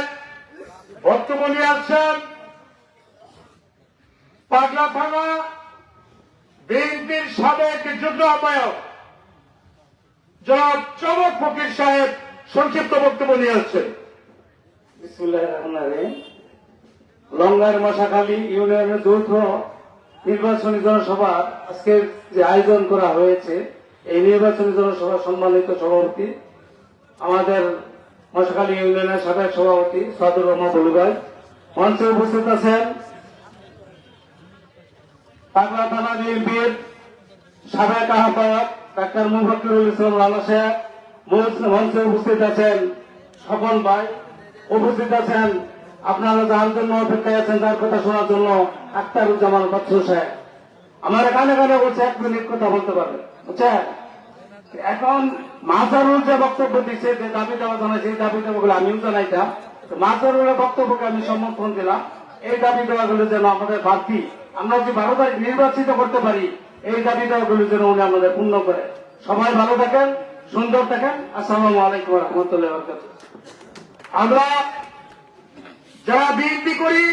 Speaker 5: বক্তব্য নিয়ে আসছেন পাগলা থানা বিএনপির সাবেক যুগ্ম আহ্বায়ক জনাব চমক ফকির সাহেব সংক্ষিপ্ত বক্তব্য নিয়ে আসছেন।
Speaker 7: বিসমিল্লাহির রহমানির রহিম। লঙ্গার মশাখালী ইউনিয়নের যৌথ নির্বাচনী জনসভা আজকে যে আয়োজন করা হয়েছে, এই নির্বাচনী জনসভার সম্মানিত সভাপতি আমাদের মশাখালী ইউনিয়নের সাবেক সভাপতি সাদুর রহমান বলু ভাই, মঞ্চে উপস্থিত আছেন পাগলা থানা বিএনপির সাবেক আহ্বায়ক ডাক্তার মুফাজ্জল ইসলাম রানা সাহেব, মঞ্চে উপস্থিত আছেন স্বপন ভাই, উপস্থিত আছেন আপনারা যার জন্য অপেক্ষায় আছেন তার কথা শোনার জন্য আখতারুজ্জামান বাচ্চু সাহেব। আমার কানে কানে বলছে 1 মিনিট কথা বলতে পারবে, বুঝছেন? এখন মাজারুল যে বক্তব্য দিচ্ছে, যে দাবি দেওয়া জানায়, সেই দাবি দেওয়াগুলো আমিও জানাইতাম। মাজারুলের বক্তব্যকে আমি সমর্থন দিলাম। এই দাবি দেওয়াগুলো যেন আমাদের প্রার্থী আমরা যে 12 তারিখ নির্বাচিত করতে পারি, এই দাবি দেওয়াগুলো যেন উনি আমাদের পূর্ণ করে। সবাই ভালো থাকেন, সুন্দর থাকেন। আসসালামু আলাইকুম ওয়া রাহমাতুল্লাহি ওয়া বারাকাতুহু।
Speaker 5: আমরা যারা বিএনপি করি,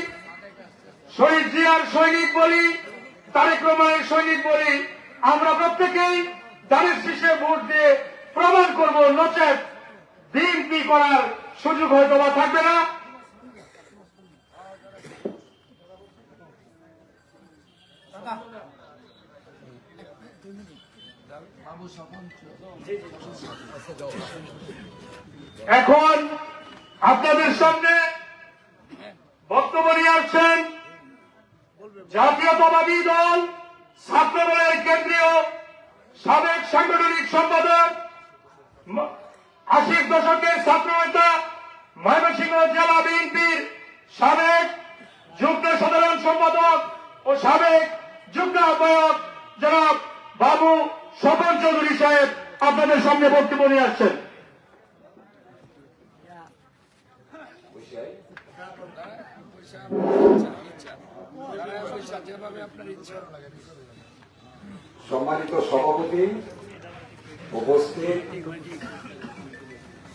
Speaker 5: শহীদ জিয়ার সৈনিক বলি, তারেক রহমানের সৈনিক বলি, আমরা প্রত্যেকেই দানের শীষে ভোট দিয়ে প্রমাণ করব, নচেত বিএনপি করার সুযোগ হয়তো বা থাকবে না। এখন আপনাদের সামনে বক্তব্য নিয়ে আসছেন জাতীয়তাবাদী দল ছাত্র দলের কেন্দ্রীয় সাবেক সাংগঠনিক সম্পাদক, 80 দশকের ছাত্র নেতা, ময়মনসিংহ জেলা বিএনপির সাবেক যুগ্ম সাধারণ সম্পাদক ও সাবেক যুগ্ম আহ্বায়ক জনাব বাবু স্বপন চৌধুরী সাহেব আপনাদের সামনে বক্তব্য নিয়ে আসছেন।
Speaker 8: সম্মানিত সভাপতি, উপস্থিত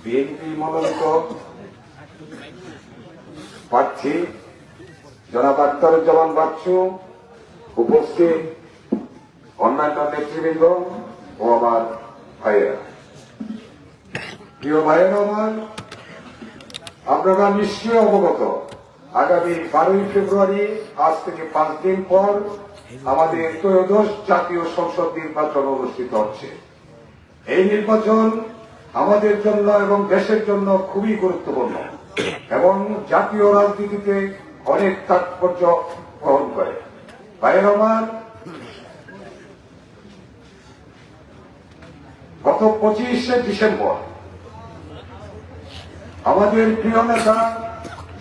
Speaker 8: বিএনপি মনোনীত প্রার্থী জনাব আখতারুজ্জামান বাচ্চু, উপস্থিত অন্যান্য নেতৃবৃন্দ ও আমার ভাইয়েরা, প্রিয় ভাইয়েরা আমার, আপনারা নিশ্চয়ই অবগত আগামী 12ই ফেব্রুয়ারি আজ থেকে 5 দিন পর আমাদের ত্রয়োদশ জাতীয় সংসদ নির্বাচন অনুষ্ঠিত হচ্ছে। এই নির্বাচন আমাদের জন্য এবং দেশের জন্য খুবই গুরুত্বপূর্ণ এবং জাতীয় রাজনীতিতে অনেক তাৎপর্য বহন করে। ভাইয়েরা আমার, গত 25শে ডিসেম্বর আমাদের প্রিয় নেতা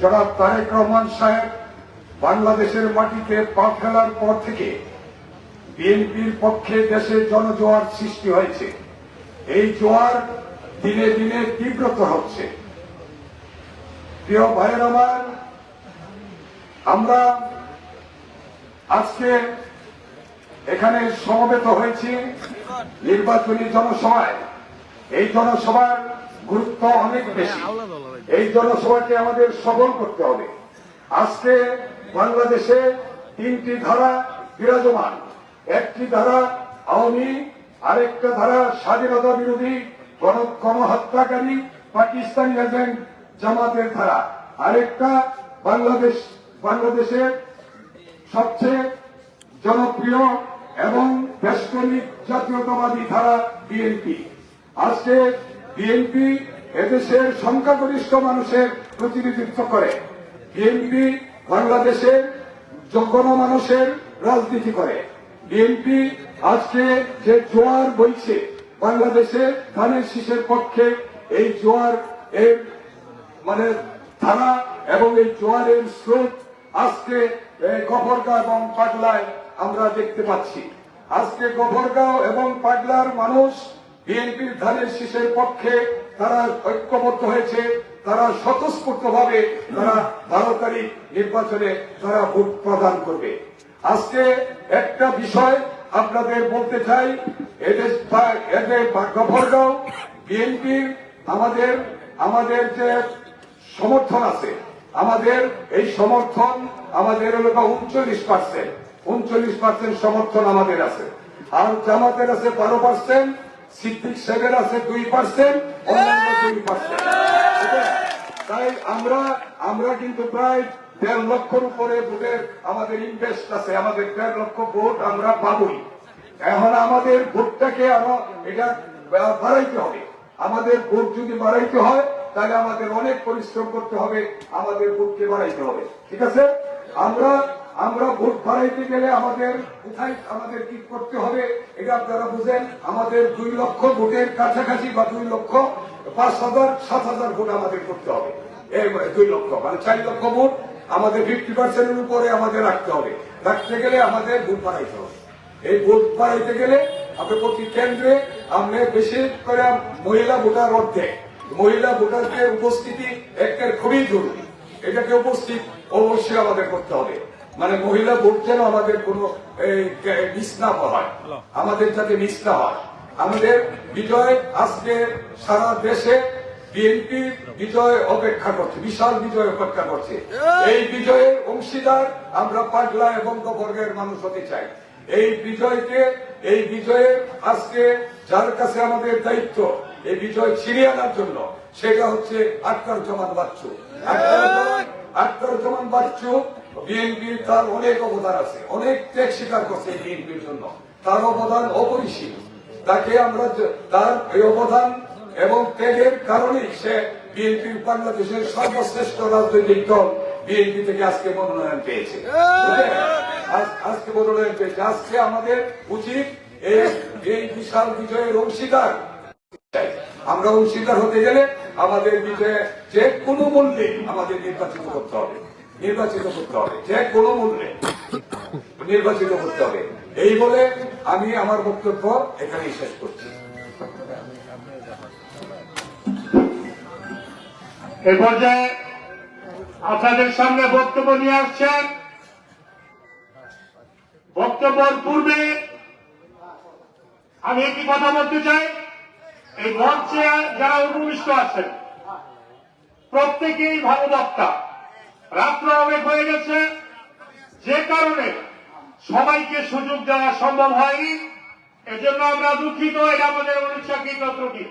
Speaker 8: জনাব তারেক রহমান সাহেব বাংলাদেশের মাটিতে পা ফেলার পর থেকে বিএনপির পক্ষে দেশে জনজোয়ার সৃষ্টি হয়েছে। এই জোয়ার দিনে দিনে তীব্রতর হচ্ছে। প্রিয় ভাইয়ের আমার, আমরা আজকে এখানে সমবেত হয়েছি নির্বাচনী জনসভায়। এই জনসভার গুরুত্ব অনেক বেশি। এই জনসভাকে আমাদের সফল করতে হবে। আজকে বাংলাদেশে 3টি ধারা বিরাজমান। একটি ধারা আওয়ামী, আরেকটা ধারা স্বাধীনতা বিরোধী, গণহত্যাকারী পাকিস্তানি এজেন্ট জামাতের ধারা, আরেকটা বাংলাদেশের সবচেয়ে জনপ্রিয় এবং দেশপ্রেমিক জাতীয়তাবাদী ধারা বিএনপি। আজকে বিএনপি এদেশের সংখ্যাগরিষ্ঠ মানুষের প্রতিনিধিত্ব করে। বিএনপি বাংলাদেশের গণমানুষের রাজনীতি করে। বিএনপি আজকে যে জোয়ার বইছে বাংলাদেশে ধানের শীষের পক্ষে, এই জোয়ার এর মানে ধারা এবং এই জোয়ারের স্রোত আজকে গফরগাঁও এবং পাগলায় আমরা দেখতে পাচ্ছি। আজকে গফরগাঁও এবং পাগলার মানুষ বিএনপির ধানের শীষের পক্ষে তারা ঐক্যবদ্ধ হয়েছে। তারা স্বতঃস্ফূর্তভাবে তারা 12 তারিখ নির্বাচনে তারা ভোট প্রদান করবে। আজকে একটা বিষয় আপনাদের বলতে চাই, এদের গফরগাঁও বিএনপির আমাদের যে সমর্থন আছে, আমাদের এই সমর্থন আমাদের হলো 39% সমর্থন আমাদের আছে, আর জামাতের আছে 12%, সিদ্দিক সাহেবের আছে 2%, অন্যান্য 2%। তাই আমরা কিন্তু প্রায় 1.5 লক্ষের উপরে ভোটের আমাদের ইনভেস্ট আছে, আমাদের 1.5 লক্ষ ভোট আমরা পাবই। এখন আমাদের ভোটটাকে এটা বাড়াইতে হবে। আমাদের ভোট যদি বাড়াইতে হয় তাহলে আমাদের অনেক পরিশ্রম করতে হবে, আমাদের ভোটকে বাড়াইতে হবে। ঠিক আছে, আমরা ভোট বাড়াইতে গেলে আমাদের কোথায় আমাদের কি করতে হবে এটা আপনারা বুঝেন। আমাদের 2 লক্ষ ভোটের কাছাকাছি বা 2,05,000-7,000 ভোট আমাদের করতে হবে। 2 লক্ষ মানে 4 লক্ষ ভোট আমাদের 50% উপরে আমাদের রাখতে হবে। রাখতে গেলে আমাদের ভোট বাড়াইতে হবে। এই ভোট বাড়াইতে গেলে আপনি প্রতি কেন্দ্রে আমরা বেশি করে মহিলা ভোটার অর্ধেক, মহিলা ভোটারদের উপস্থিতি একের খুবই জরুরি। এটাকে উপস্থিত অবশ্যই আমাদের করতে হবে। মানে মহিলা ভোট যেন আমাদের কোনো মিস না হয়, আমাদের যাতে মিস না হয়। আমাদের বিজয় আজকে সারা দেশে বিএনপির বিজয় অপেক্ষা করছে, বিশাল বিজয় অপেক্ষা করছে। এই বিজয়ের অংশীদার আমরা পাগলা এবং গফরগাঁওয়ের মানুষ হতে চাই। এই বিজয়ে আজকে যার কাছে আমাদের দায়িত্ব এই বিজয় ছিনিয়ে আনার জন্য, সেটা হচ্ছে আখতারুজ্জামান বাচ্চু। আখতারুজ্জামান বাচ্চু বিএনপির তার অনেক অবদান আছে, অনেক ত্যাগ স্বীকার করছে বিএনপির জন্য, তার অবদান অপরিসীম। তাকে আমরা তার এই অবদান এবং ত্যাগের কারণেই সে বিএনপির বাংলাদেশের সর্বশ্রেষ্ঠ রাজনৈতিক দল বিএনপি থেকে আজকে মনোনয়ন পেয়েছে। আজকে আমাদের উচিত এই বিশাল বিজয়ের অংশীদার। আমরা অংশীদার হতে গেলে আমাদের বিজয়ে যে কোনো মূল্যে আমাদের নির্বাচিত করতে হবে, যে কোনো মূল্যে নির্বাচিত করতে হবে। এই বলে আমি আমার বক্তব্য এখানেই শেষ করছি।
Speaker 5: এ পর্যায়ে আপনাদের সামনে বক্তব্য নিয়ে আসছেন। বক্তব্যের পূর্বে আমি একটি কথা বলতে চাই। এই মঞ্চে যারা উপবিষ্ট আছেন প্রত্যেকেই ভালো বক্তা। রাত্র অনেক হয়ে গেছে, যে কারণে সবাইকে সুযোগ দেওয়া সম্ভব হয়নি। এজন্য আমরা দুঃখিত, এটা আমাদের অনিচ্ছাকৃত ত্রুটি।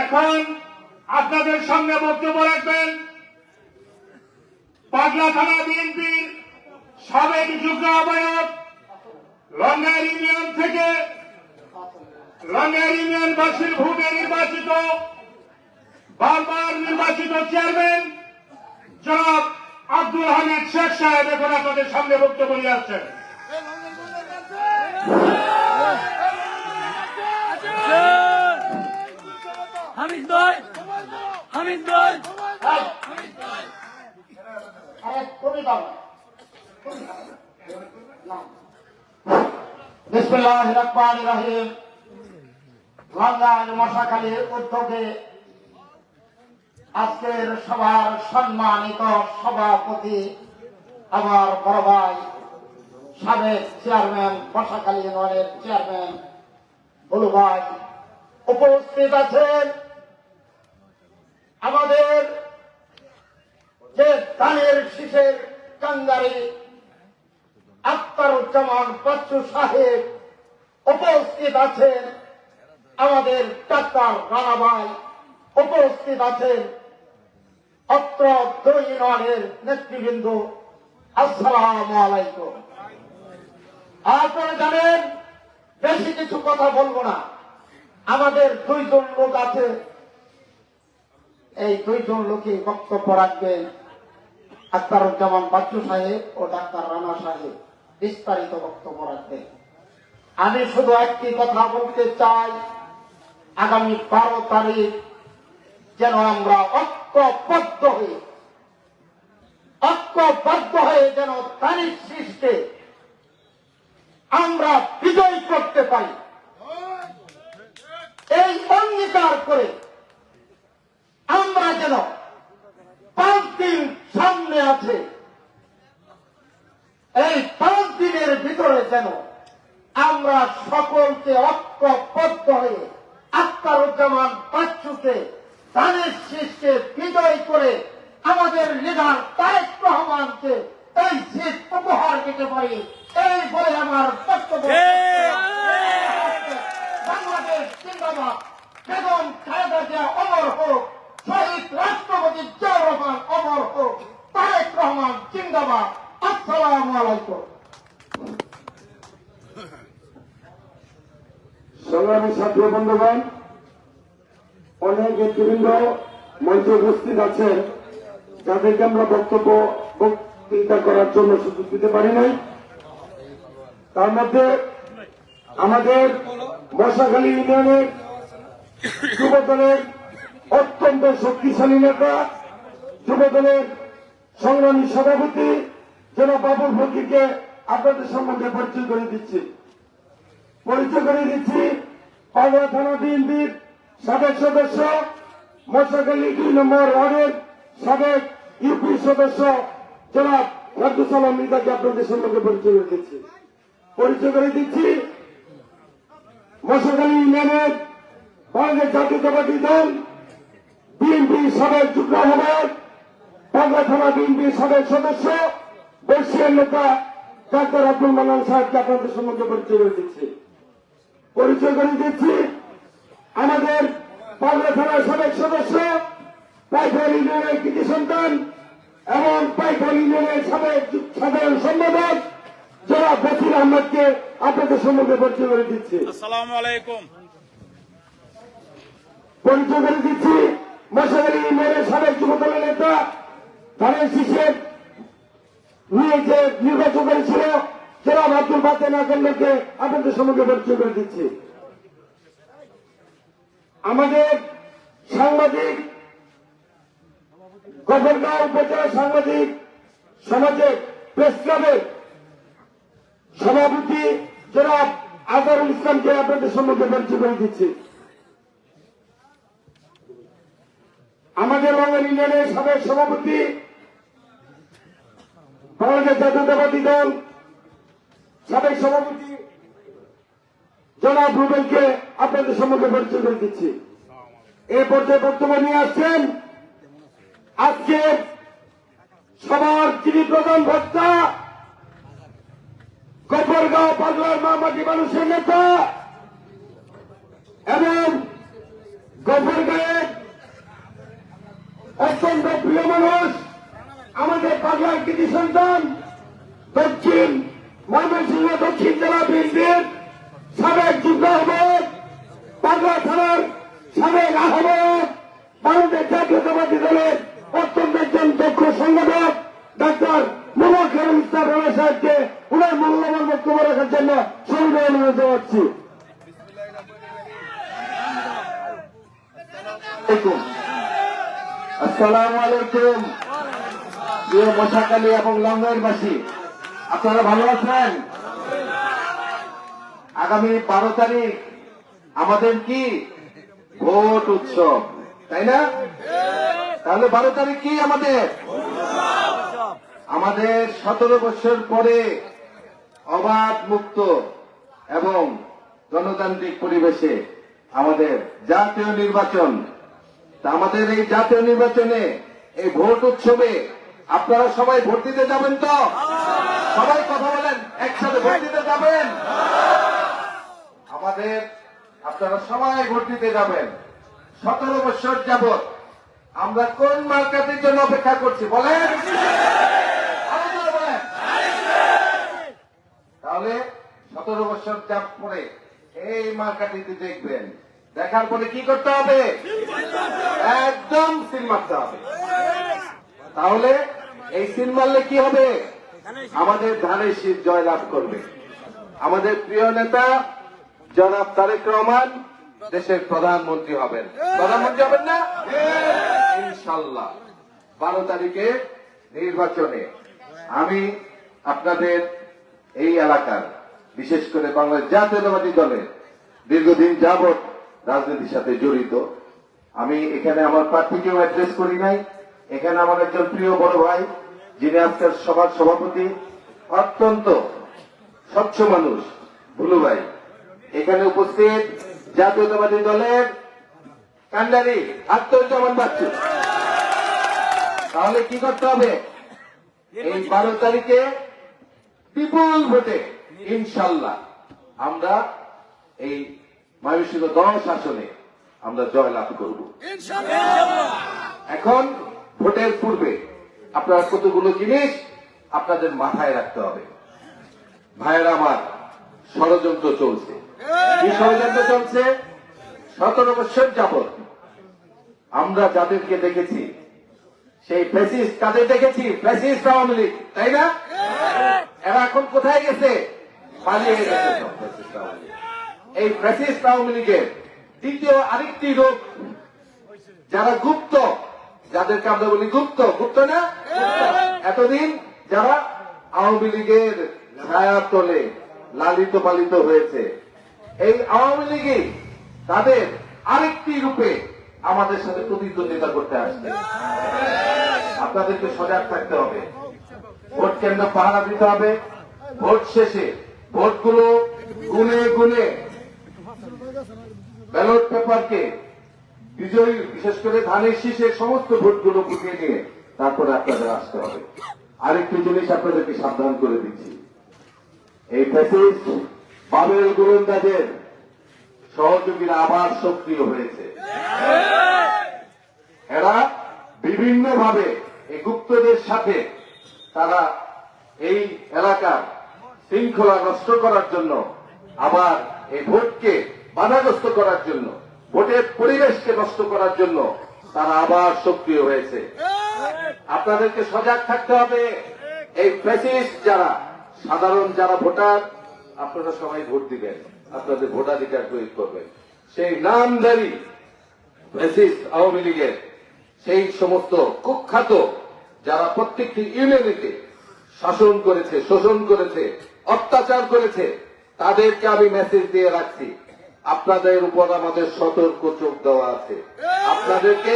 Speaker 5: এখন আপনাদের সামনে বক্তব্য রাখবেন পাগলা থানা বিএনপির সাবেক যুগ্ম আহ্বায়ক, লঙ্গার ইউনিয়ন থেকে লঙ্গার ইউনিয়নবাসীর ভোটে নির্বাচিত, বারবার নির্বাচিত চেয়ারম্যান জনাব আব্দুল হামিদ শেখ সাহেব এখন আপনাদের সামনে বক্তব্য নিয়ে আসছেন।
Speaker 6: বিসমিল্লাহির রহমানির রহিম। লঙ্গার মশাখালীর উদ্যোগে আজকের সভার সম্মানিত সভাপতি আমার বড় ভাই সাবেক চেয়ারম্যান, মশাখালী ইউনিয়নের চেয়ারম্যান বলু ভাই উপস্থিত আছেন। আমাদের যে ধানের শীষের কাঙ্গারি আখতারুজ্জামান বাচ্চু সাহেব উপস্থিত আছেন।
Speaker 4: আমাদের ডাক্তার রানা ভাই উপস্থিত আছেন, অত্র 2 ইউনিয়নের নেতৃবৃন্দ, আসসালামু আলাইকুম। আপনারা জানেন, বেশি কিছু কথা বলবো না। আমাদের 2 জন লোক আছে, এই 2 জন লোকই বক্তব্য রাখবেন, আখতারুজ্জামান বাচ্চু সাহেব ও ডাক্তার রানা সাহেব বিস্তারিত বক্তব্য রাখবেন। আমি শুধু একটি কথা বলতে চাই, আগামী 12 তারিখ যেন আমরা ঐক্যবদ্ধ হয়ে যেন তারিখ সৃষ্টি আমরা বিজয় করতে পারি, এই অঙ্গীকার করে আমরা যেন 5 দিন সামনে আছে, এই 5 দিনের ভিতরে যেন আমরা সকলকে ঐক্যবদ্ধ হয়ে আখতারুজ্জামান বাচ্চুকে ধানের শীষকে বিজয় করে আমাদের লিডার তারেক রহমানকে এই শীষ উপহার দিতে পারি, এই বলে আমার বক্তব্য। বাংলাদেশ জিন্দাবাদ, বেগম খালেদা জিয়া অমর হোক, শহীদ রাষ্ট্রপতি জিয়াউর রহমান অমর হোক, তারেক রহমান জিন্দাবাদ। আসসালামু আলাইকুম।
Speaker 5: সংগ্রামী ছাত্র বন্ধুগণ, অনেক নেতৃবৃন্দ মঞ্চে উপস্থিত আছেন, যাদেরকে আমরা বক্তৃতা করার জন্য সুযোগ দিতে পারি নাই। তার মধ্যে আমাদের মশাখালী ইউনিয়নের যুবদলের অত্যন্ত শক্তিশালী নেতা, যুবদলের সংগ্রামী সভাপতি জনাব বাবুল ফকিরকে আপনাদের সম্বন্ধে পরিচয় করে দিচ্ছি। পাগলা থানা বিএনপির সাবেক সদস্য, মশাখালী 2 নম্বর ওয়ার্ডের সাবেক ইউপি সদস্য জনাব আব্দুল সালাম মৃধাকে আপনাদের সম্পর্কে পরিচয় করে দিচ্ছি। মশাখালী ইউনিয়নের বাংলাদেশ জাতীয়তাবাদী দল বিএনপি সাবেক যুগ্ম আহ্বায়ক, পাগলা থানা বিএনপির সাবেক সদস্য, বর্ষীয় নেতা ডাক্তার আব্দুল মান্নান সাহেবকে আপনাদের সম্পর্কে পরিচয় করে দিচ্ছি। আমাদের পাগলা থানার সাবেক সদস্য, পাইকর ইউনিয়নের কৃতি সন্তান এবং পাইকর ইউনিয়নের সাবেক সাধারণ সম্পাদক জনাব বশির আহমদকে আপনাদের সম্পর্কে পরিচয় করে দিচ্ছি।
Speaker 2: আসসালামু আলাইকুম।
Speaker 5: মশাখালী ইউনিয়নের সাবেক যুবদলের নেতা, ধানের শীষের নিয়ে যে নির্বাচন করেছিল জনাব আব্দুল বাতেন আকন্দকে আপনাদের সম্পর্কে পরিচয় করে দিচ্ছি। আমাদের সাংবাদিক, গফরগাঁও উপজেলা সাংবাদিক সমাজের প্রেস ক্লাবের সভাপতি জনাব আজহারুল ইসলামকে আপনাদের সম্পর্কে পরিচয় করে দিচ্ছি। আমাদের বাংলা ইউনিয়নের সাবেক সভাপতি, বাংলাদেশ জাতীয়তাবাদী দল সাবেক সভাপতি জনাব রুবেলকে আপনাদের সম্পর্কে পরিচয় করে দিচ্ছি। এই পর্যায়ে বক্তব্য নিয়ে আসছেন আজকে সবার যিনি প্রধান বক্তা, গফরগাঁও পাগলার মামাটি মানুষের নেতা এবং গফরগাঁয়ের অত্যন্ত প্রিয় মানুষ, আমাদের পাগলার কৃতি সন্তান, দক্ষিণ ময়মনসিংহ দক্ষিণ জেলা বিএনপির সাবেক যুগ্ম আহ্বায়ক, পাগলা থানার সাবেক আহ্বায়ক, বাংলাদেশ জাতীয়তাবাদী দলের অত্যন্ত একজন দক্ষ সংগঠক ডাক্তার মোবারকুল ইসলাম রানা সাহেবকে উনার মূল্যবান বক্তব্য রাখার জন্য সঙ্গে অনুরোধ জানাচ্ছি।
Speaker 4: আসসালামু আলাইকুম। প্রিয় মশাখালী এবং লঙ্গাইরবাসী, আপনারা ভালো আছেন? আগামী 12 তারিখ আমাদের কি ভোট উৎসব, তাই না? তাহলে 12 তারিখ কি আমাদের 17 বছর পরে অবাধ, মুক্ত এবং গণতান্ত্রিক পরিবেশে আমাদের জাতীয় নির্বাচন। তা আমাদের এই জাতীয় নির্বাচনে, এই ভোট উৎসবে আপনারা সবাই ভোট দিতে যাবেন তো? সবাই কথা বলেন, একসাথে ভোট দিতে যাবেন? আমাদের আপনারা সবাই ভোট দিতে যাবেন। 17 বছর যাবৎ আমরা কোন মার্কাটির জন্য অপেক্ষা করছি বলেন? আরো জোরে বলেন। তাহলে 17 বছর যাব পরে এই মার্কাটিতে দেখবেন, দেখার পরে কি করতে হবে? একদম সিল মারতে হবে। তাহলে এই সিল মারলে কি হবে? আমাদের ধানের শীষ জয়লাভ করবে। আমাদের প্রিয় নেতা জনাব তারেক রহমান দেশের প্রধানমন্ত্রী হবেন। প্রধানমন্ত্রী হবেন না ইনশাল্লাহ। 12 তারিখে নির্বাচনে আমি আপনাদের এই এলাকার, বিশেষ করে বাংলাদেশ জাতীয়তাবাদী দলের দীর্ঘদিন যাবৎ রাজনীতির সাথে জড়িত, আমি এখানে আমার প্রার্থীকেও অ্যাড্রেস করি নাই। এখানে আমার একজন প্রিয় বড় ভাই, যিনি আজকের সভার সভাপতি, অত্যন্ত স্বচ্ছ মানুষ, ভুলু ভাই, এখানে উপস্থিত জাতীয়তাবাদী দলের কান্ডারি আত্মজ্জামান বাচ্চু। তাহলে কি করতে হবে? এই 12 তারিখে বিপুল ভোটে ইনশাল্লাহ আমরা এই ময়মনসিংহ 10 আসনে আমরা জয়লাভ করব। এখন ভোটের পূর্বে আপনার কতগুলো জিনিস আপনাদের মাথায় রাখতে হবে। ভাইয়েরা আমার, ষড়যন্ত্র চলছে। কি ষড়যন্ত্র চলছে? 17 বছর যাবৎ আমরা যাদেরকে দেখেছি, সেই ফ্যাসিস্ট কাদের দেখেছি? ফ্যাসিস্ট আওয়ামী লীগ, তাই না? এরা এখন কোথায় গেছে? পালিয়ে গেছে সব ফ্যাসিস্ট আওয়ামী লীগ। এই ফ্যাসিস্ট আওয়ামী লীগের দ্বিতীয় আরেকটি রূপ, যারা গুপ্ত, যাদেরকে আমরা বলি গুপ্ত, গুপ্ত না? এতদিন যারা আওয়ামী লীগের ছায়া তলে লালিত পালিত হয়েছে, এই আওয়ামী লীগই তাদের আরেকটি রূপে আমাদের সাথে প্রতিদ্বন্দ্বিতা করতে আসছে। আপনাদেরকে সজাগ থাকতে হবে। ভোট কেন্দ্র পাহারা দিতে হবে। ভোট শেষে ভোটগুলো গুনে গুনে ব্যালট পেপারকে বিজয়ী, বিশেষ করে ধানের শীষের সমস্ত ভোটগুলো বুঝিয়ে নিয়ে তারপরে আপনাদের আসতে হবে। আরেকটি জিনিস আপনাদেরকে সাবধান করে দিচ্ছি, এই ফ্যাসিস্ট বাবেল গোলন্দাজের সহযোগীরা আবার সক্রিয় হয়েছে। এরা বিভিন্নভাবে এই গুপ্তদের সাথে তারা এই এলাকার শৃঙ্খলা নষ্ট করার জন্য, আবার এই ভোটকে বাধাগ্রস্ত করার জন্য, ভোটের পরিবেশকে নষ্ট করার জন্য তারা আবার সক্রিয় হয়েছে। আপনাদেরকে সজাগ থাকতে হবে। এই ফ্যাসিস্ট যারা, সাধারণ যারা ভোটার, আপনারা সবাই ভোট দিবেন, আপনাদের ভোটাধিকার প্রয়োগ করবেন। সেই নামধারী ফ্যাসিস্ট আওয়ামী লীগের সেই সমস্ত কুখ্যাত যারা প্রত্যেকটি ইউনিয়নকে শাসন করেছে, শোষণ করেছে, অত্যাচার করেছে, তাদেরকে আমি মেসেজ দিয়ে রাখছি, আপনাদের উপর আমাদের সতর্ক চোখ দেওয়া আছে। আপনাদেরকে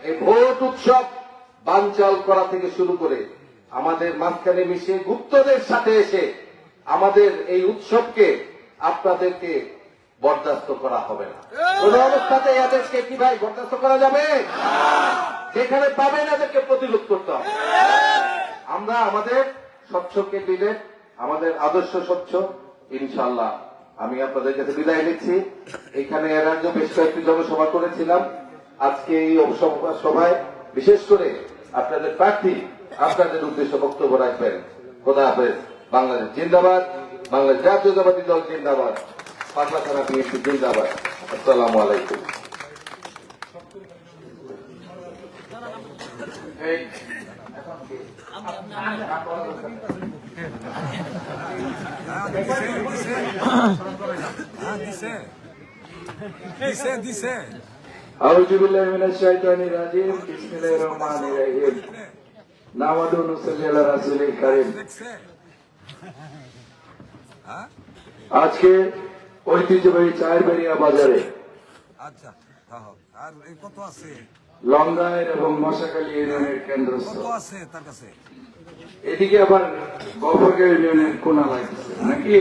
Speaker 4: এই ভোট উৎসব বানচাল করা থেকে শুরু করে আমাদের মাঝখানে মিশে গুপ্তদের সাথে এসে আমাদের এই উৎসবকে আপনাদেরকে বরদাস্ত করা হবে না। কোন অবস্থাতে এদেরকে কি ভাই বরদাস্ত করা যাবে? যেখানে পাবেন এদেরকে প্রতিরোধ করতে হবে। আমরা আমাদের স্বচ্ছ ক্যান্ডিডেট, আমাদের আদর্শ স্বচ্ছ, ইনশাল্লাহ আমি আপনাদের কাছে বিদায় নিচ্ছি। এখানে এর আগে বেশ কয়েকটি জনসভা করেছিলাম। আজকে এই সভায় বিশেষ করে আপনাদের প্রার্থী আপনাদের উদ্দেশ্যে বক্তব্য রাখবেন। খোদা হাফেজ। বাংলাদেশ জিন্দাবাদ, বাংলাদেশ জাতীয়তাবাদী দল জিন্দাবাদ, পাটনা থানা বিএনপি জিন্দাবাদ। আসসালামু আলাইকুম।
Speaker 8: আউযু বিল্লাহি মিনাশ শাইতানির রাজিম। বিসমিল্লাহির রহমানির রহিম। নামাদু নুসাল্লি আলা রাসূলিল কারীম। আজকে ঐতিহ্যবাহী চায়েরবাড়িয়া বাজারে
Speaker 9: আচ্ছা আর এই কত আছে?
Speaker 8: লঙ্গাইর এবং মশাখালী ইউনিয়নের কেন্দ্রস্থল।
Speaker 9: কত আছে তার কাছে?
Speaker 8: এদিকে আবার গফরগাঁও ইউনিয়নের কোনা লাগছে নাকি?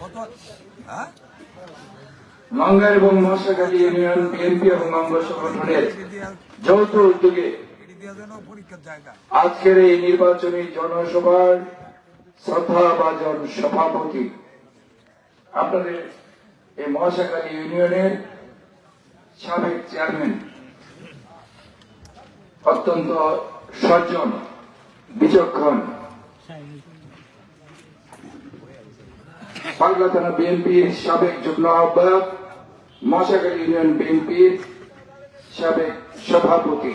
Speaker 9: কত? হ্যাঁ,
Speaker 8: লঙ্গাই এবং মশাখালী ইউনিয়ন বিএনপি এবং অঙ্গ সংগঠনের যৌথ উদ্যোগে
Speaker 9: এটি দেওয়া যেন পরীক্ষার জায়গা।
Speaker 8: আজকের এই নির্বাচনী জনসভার শ্রদ্ধাভাজন সভাপতি, আপনাদের এই মহাশাখালী ইউনিয়নের সাবেক চেয়ারম্যান, অত্যন্ত সজ্জন, বিচক্ষণ, পাগলা থানা বিএনপির সাবেক যুগ্ম আহ্বায়ক, মহাশাখালী ইউনিয়ন বিএনপির সাবেক সভাপতি,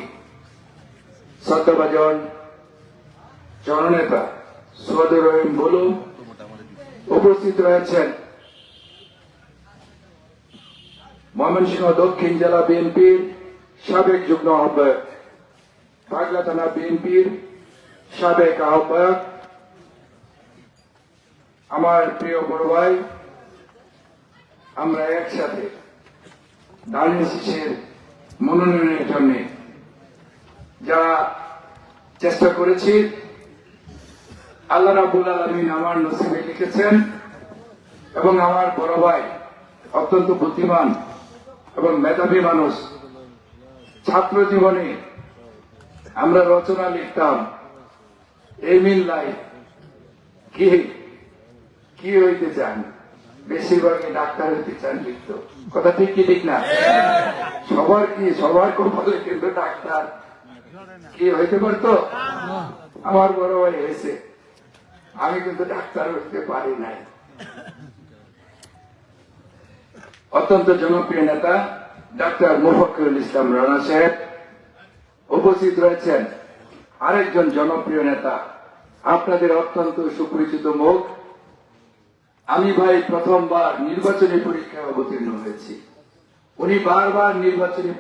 Speaker 8: শ্রদ্ধাভাজন জননেতা সৌদুর রহিম ভুলু, উপস্থিত রয়েছেন ময়মনসিংহ দক্ষিণ জেলা বিএনপির সাবেক যুগ্ম আহ্বায়ক, পাগলা থানা বিএনপির সাবেক আহ্বায়ক, আমার প্রিয় বড় ভাই, আমরা একসাথে ধানের শীষের মনোনয়নের জন্য যারা চেষ্টা করেছি, আল্লাহ রাব্বুল আলামিন আমার নসিবে লিখেছেন এবং আমার বড় ভাই অত্যন্ত বুদ্ধিমান এবং মেধাবী মানুষ। ছাত্র জীবনে আমরা রচনা লিখতাম, এই মিল লাইফ কি কি হইতে চান, বেশিরভাগই ডাক্তার হইতে চান লিখত। কথা ঠিক কি ঠিক না? সবার কপালে কিন্তু ডাক্তার কি হইতে পারতো? আমার বড় ভাই হয়েছে, আমি কিন্তু ডাক্তার হইতে পারি নাই। অত্যন্ত জনপ্রিয় নেতা ডাক্তার মুফাক্কিরুল ইসলাম রানা সাহেব, উপস্থিত রয়েছেন আরেকজন জনপ্রিয় নেতা, আপনাদের অত্যন্ত সুপরিচিত মুখ। আমি ভাই প্রথমবার নির্বাচনী পরীক্ষায় অবতীর্ণ হয়েছি, উনি বারবার নির্বাচনী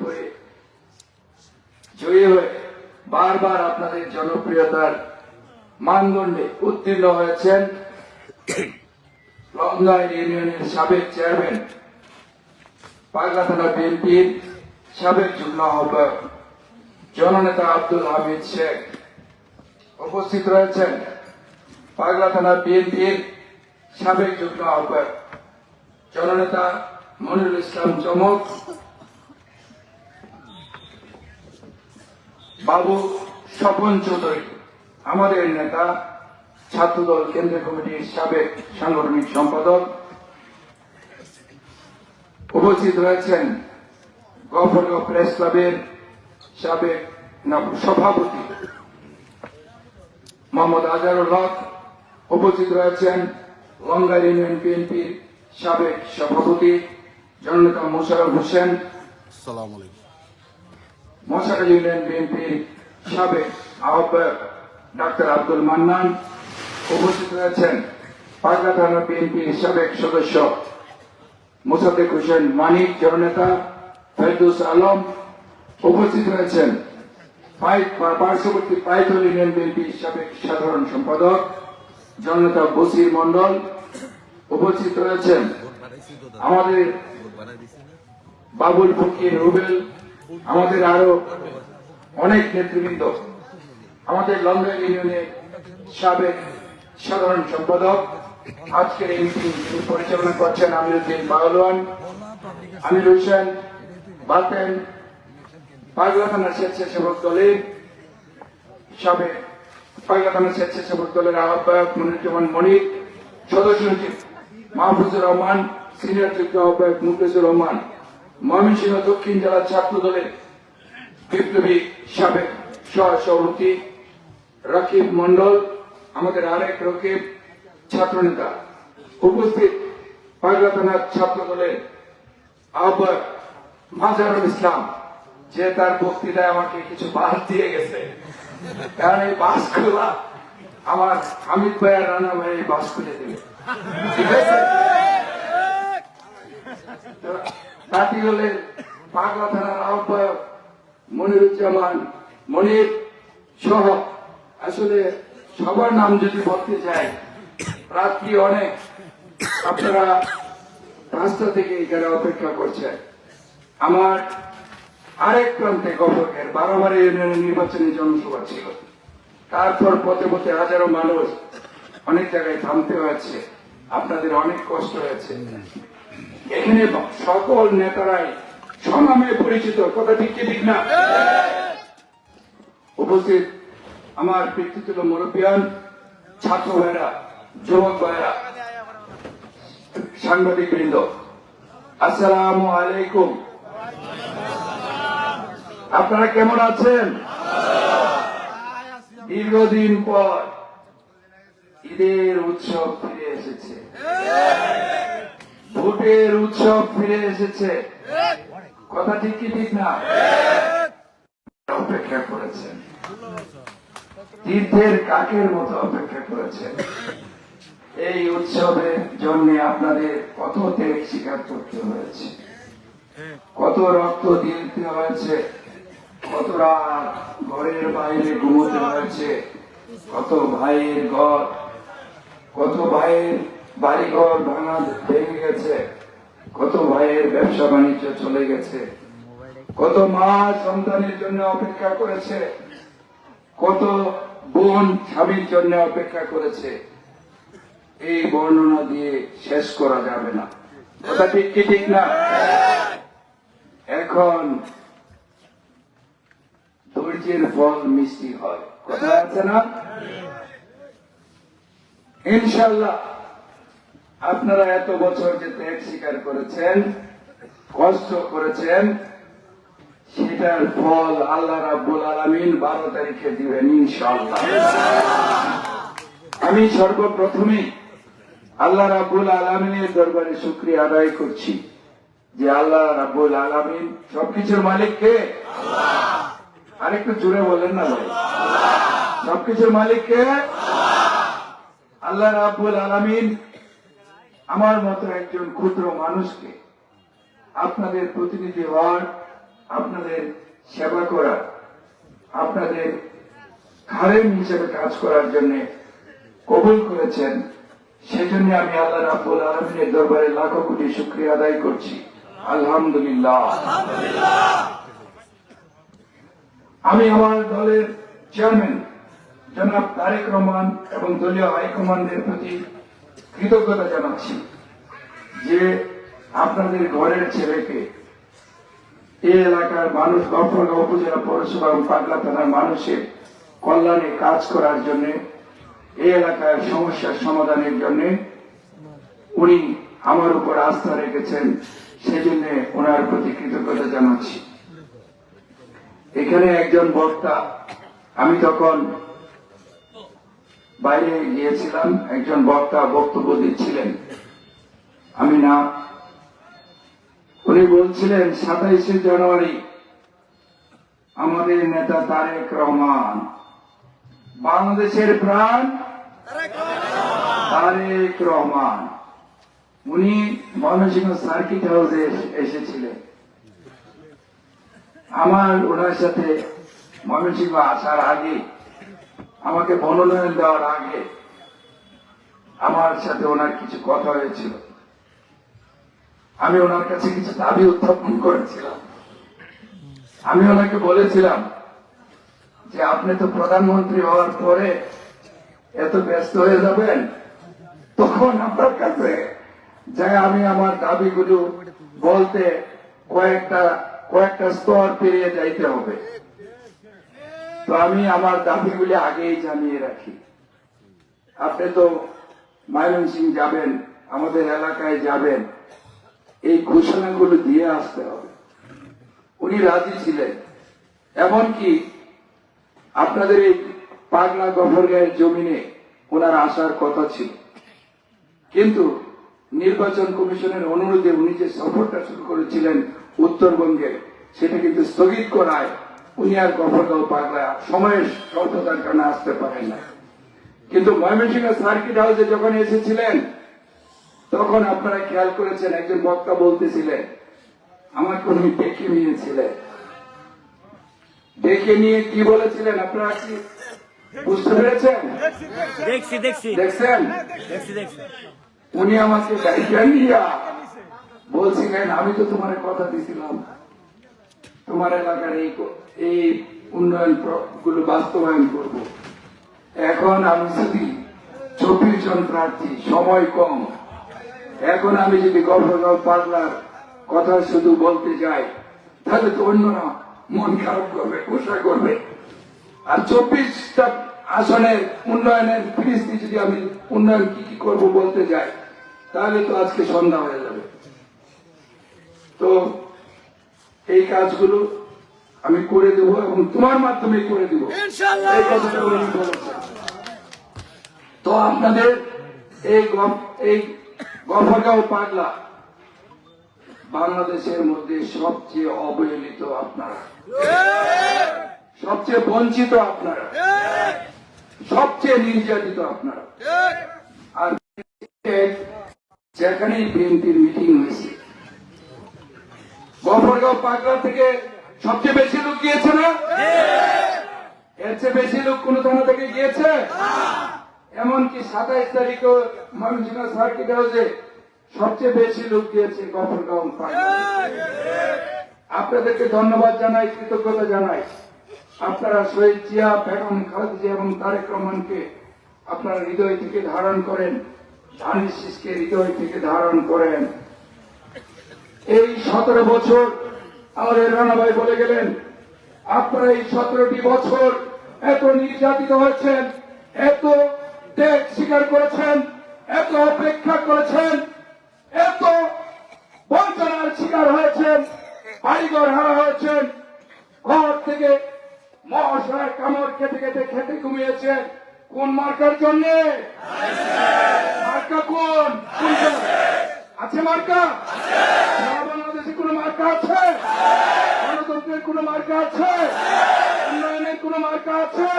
Speaker 8: জয়ী হয়ে বারবার আপনাদের জনপ্রিয়তার মানদণ্ডে উত্তীর্ণ হয়েছেন। লংগাইল ইউনিয়নের সাবেক চেয়ারম্যান, পাগলা থানা বিএনপির সাবেক যুগ্ম আহ্বায়ক জননেতা আব্দুল হামিদ শেখ, উপস্থিত রয়েছেন পাগলা থানা বিএনপির সাবেক যুগ্ম আহ্বায়ক জননেতা মনিরুল ইসলাম চমক, বাবু স্বপন চৌধুরী আমাদের নেতা, ছাত্রদল কেন্দ্রীয় কমিটির সাবেক সাংগঠনিক সম্পাদক, উপস্থিত রয়েছেন গফরগাঁও প্রেস ক্লাবের সাবেক সভাপতি মোহাম্মদ আজহারুল হক, উপস্থিত রয়েছেন লংগাইল ইউনিয়ন বিএনপির সাবেক সভাপতি জননেতা মোশাররফ হোসেন, মহাশাখালী ইউনিয়ন বিএনপির সাবেক আহ্বায়ক ডাক্তার আব্দুল মান্নান, উপস্থিত রয়েছেন পাগলা থানা বিএনপির সাবেক সদস্য মোসাদ্দেক হোসেন মানিক জননেতা, ফেরদৌস আলম, উপস্থিত রয়েছেন পার্শ্ববর্তী পাইথল ইউনিয়ন বিএনপির সাবেক সাধারণ সম্পাদক জননেতা বসির মন্ডল, উপস্থিত রয়েছেন আমাদের বাবুল ফকির রুবেল, আমাদের আরো অনেক নেতৃবৃন্দ, আমাদের লংগাইল ইউনিয়নের সাবেক সাধারণ সম্পাদক, আজকের এই মিটিং পরিচালনা করছেন আমিরুদ্দিন বাউলওয়ান, আমির হোসেন বাতেন, পাগলা থানা স্বেচ্ছাসেবক দলের সাবেক পাগলা থানা স্বেচ্ছাসেবক দলের আহ্বায়ক মনিরুজ্জামান মনির, সদস্য সচিব মাহফুজুর রহমান, সিনিয়র যুগ্ম আহ্বায়ক মুখলেসুর রহমান, ময়মনসিংহ দক্ষিণ জেলা ছাত্র দলের বিপ্লবী সাবেক সহসভাপতি রাকিব মন্ডল, আমাদের আরেক রকিব ছাত্র নেতা, উপস্থিত পাগলা থানার ছাত্র দলের আহ্বায়ক মাজহারুল ইসলাম, যে তার বক্তৃতায় আমাকে কিছু বাস দিয়ে গেছে, কারণ এই বাস খোলা আমার হামিদ ভাই আর রানা ভাই এই বাস খুলে দেবে, ঠিক আছে? তাঁতি হলেন পাগলা থানার আহ্বায়ক মনিরুজ্জামান মনির সহ, আসলে সবার নাম যদি বলতে চাই রাত্রি অনেক, আপনারা রাস্তা থেকে এখানে অপেক্ষা করছেন। আমার আরেক প্রান্তে গফরগাঁওয়ের 12 ইউনিয়নের নির্বাচনী জনসভা ছিল, তারপর পথে পথে হাজারো মানুষ, অনেক জায়গায় থামতে হয়েছে, আপনাদের অনেক কষ্ট হয়েছে। এখানে সকল নেতারাই স্বনামে পরিচিত, কথা ঠিক কি ঠিক না? উপস্থিত আমার পিতৃতুল্য মুরব্বিয়ান, ছাত্র ভাইরা, যুবক ভাইরা, সাংবাদিক বৃন্দ, আসসালামু আলাইকুম। আপনারা কেমন আছেন? দীর্ঘদিন পর ঈদের উৎসব ফিরে এসেছে, ভোটের উৎসব ফিরে এসেছে। কথা ঠিক কি ঠিক না? অপেক্ষা করেছেন, তীর্থের কাকের মতো অপেক্ষা করেছেন। এই উৎসবের জন্য আপনাদের কত ত্যাগ স্বীকার করতে হয়েছে, কত রক্ত দিতে হয়েছে, কত রাত ঘরের বাইরে ঘুমোতে হয়েছে, কত ভাইয়ের ঘর, কত ভাইয়ের বাড়িঘর ভেঙে গেছে, কত ভাইয়ের ব্যবসা বাণিজ্য চলে গেছে, কত মা সন্তানের জন্য অপেক্ষা করেছে, কত বোন স্বামীর জন্য অপেক্ষা করেছে। এই বর্ণনা দিয়ে শেষ করা যাবে না। কথা ঠিক কি ঠিক না? এখন ধৈর্যের ফল মিষ্টি হয়, কথা আছে না? ইনশাল্লাহ আপনারা এত বছর যে ত্যাগ স্বীকার করেছেন, কষ্ট করেছেন, সেটার ফল আল্লাহ রাব্বুল আলামিন 12 তারিখে দিবেন ইনশাআল্লাহ। আমি সর্বপ্রথমেই আল্লাহ রাব্বুল আলামিনের দরবারে শুকরিয়া আদায় করছি যে আল্লাহ রাব্বুল আলামিন সবকিছুর মালিক কে? আরেকটু জোরে বলেন না ভাই। সবকিছুর মালিক কে? আল্লাহ রাব্বুল আলামিন আমার মতো একজন ক্ষুদ্র মানুষকে আপনাদের প্রতিনিধি হওয়ার, আপনাদের সেবা করার, আপনাদের খাদেম হিসেবে কাজ করার জন্য কবুল করেছেন। সেজন্য আমি আল্লাহ রাব্বুল আলামিনের দরবারে লাখো কোটি শুকরিয়া আদায় করছি। আলহামদুলিল্লাহ। আমি আমার দলের চেয়ারম্যান জনাব তারেক রহমান এবং দলীয় হাইকমান্ডের প্রতি কৃতজ্ঞতা জানাচ্ছি যে আপনাদের ঘরের ছেলেকে এই এলাকার মানুষ, গফরগাঁও উপজেলা পৌরসভা এবং পাগলা থানার মানুষের কল্যাণে কাজ করার জন্য, এই এলাকার সমস্যার সমাধানের জন্য উনি আমার উপর আস্থা রেখেছেন। সেজন্য ওনার প্রতি কৃতজ্ঞতা জানাচ্ছি। এখানে একজন বক্তা, আমি তখন বাইরে গিয়েছিলাম, একজন বক্তা বক্তব্য দিচ্ছিলেন, আমি না, উনি বলছিলেন 27শে জানুয়ারি আমাদের নেতা তারেক রহমান, বাংলাদেশের প্রাণ তারেক রহমান, উনি ময়মনসিংহ সার্কিট হাউসে এসেছিলেন। আমার ওনার সাথে ময়মনসিংহ আসার আগে, আমাকে মনোনয়ন দেওয়ার আগে আমার সাথে ওনার কিছু কথা হয়েছিল। আমি ওনার কাছে কিছু দাবি উত্থাপন করেছিলাম। আমি ওনাকে বলেছিলাম যে আপনি তো প্রধানমন্ত্রী হওয়ার পরে এত ব্যস্ত হয়ে যাবেন, তখন আপনার কাছে যাই আমি আমার দাবিগুলো বলতে কয়েকটা স্তর পেরিয়ে যাইতে হবে। তো আমি আমার দাবিগুলি আগেই জানিয়ে রাখি। আপনি তো ময়মনসিংহ যাবেন, আমাদের এলাকায় যাবেন, এই ঘোষণাগুলো দিয়ে আসতে হবে। উনি রাজি ছিলেন। এমনকি আপনাদের এই পাগলা গফরগাঁয়ের জমিনে ওনার আসার কথা ছিল, কিন্তু নির্বাচন কমিশনের অনুরোধে উনি যে সফরটা শুরু করেছিলেন উত্তরবঙ্গে, সেটা কিন্তু স্থগিত করায় উনি আর গফরগাঁও পাগলা সময়ের স্বল্পতার কারণে আসতে পারেন না। কিন্তু ময়মনসিংহ সার্কিট হাউসে যখন এসেছিলেন, তখন আপনারা খেয়াল করেছেন, একজন বক্তা বলতেছিলেন আমাকে উনি ডেকে নিয়েছিলেন। ডেকে নিয়ে কি বলেছিলেন আপনারা কি বুঝতে পেরেছেন? দেখছেন? উনি আমাকে গাড়িটা নিয়ে বলছিলেন আমি তো তোমার কথা দিয়েছিলাম তোমার এলাকার এই উন্নয়ন গুলো বাস্তবায়ন করব। এখন আমি যদি 24 জন প্রার্থী, সময় কম, এখন আমি যদি গফরগাঁও পাগলার কথা শুধু বলতে যাই, তাহলে তো অন্যরা মন খারাপ করবে, গোসা করবে। আর 24টা আসনের উন্নয়নের ফিরিস্তি যদি আমি উন্নয়ন কি কি করবো বলতে যাই, তাহলে তো আজকে সন্ধ্যা হয়ে যাবে।
Speaker 5: তো এই কাজগুলো আমি করে দেব এবং তোমার মাধ্যমে করে দেব, এই কথাটা উনি বলেছেন। তো আপনাদের এই গফরগাঁও পাগলা বাংলাদেশের মধ্যে সবচেয়ে অবহেলিত আপনারা, সবচেয়ে বঞ্চিত আপনারা, সবচেয়ে নির্যাতিত আপনারা। আর যেখানে বিএনপির মিটিং হয়েছে গফরগাঁও পাগলা থেকে সবচেয়ে বেশি লোক গিয়েছে না? এর চেয়ে বেশি লোক কোন থানা থেকে গিয়েছে? এমনকি 27 তারিখও ময়মনসিংহ সার্কিট হাউসে সবচেয়ে বেশি লোক গিয়েছে গফরগাঁও পাগলা। আপনাদেরকে ধন্যবাদ জানাই, কৃতজ্ঞতা জানাই। আপনারা শহীদ জিয়া, বেগম খালেদা জিয়া এবং তারেক রহমানকে আপনারা হৃদয় থেকে ধারণ করেন, ধানের শীষকে হৃদয় থেকে ধারণ করেন। এই 17 বছর আমাদের রানা ভাই বলে গেলেন, আপনারা এই 17টি বছর এত নির্যাতিত হয়েছেন, এত ত্যাগ স্বীকার করেছেন, এত অপেক্ষা করেছেন, এত বঞ্চনার শিকার হয়েছেন, বাড়িঘর হারা হয়েছেন, ঘর থেকে মহাশয় কামড় খেতে খেতে খেতে ঘুমিয়েছেন। কোন মার্কার জন্য? মার্কা কোন? আছে মার্কা? সারা বাংলাদেশে কোন মার্কা আছে? গণতন্ত্রের কোন মার্কা আছে? উন্নয়নের কোন মার্কা আছে?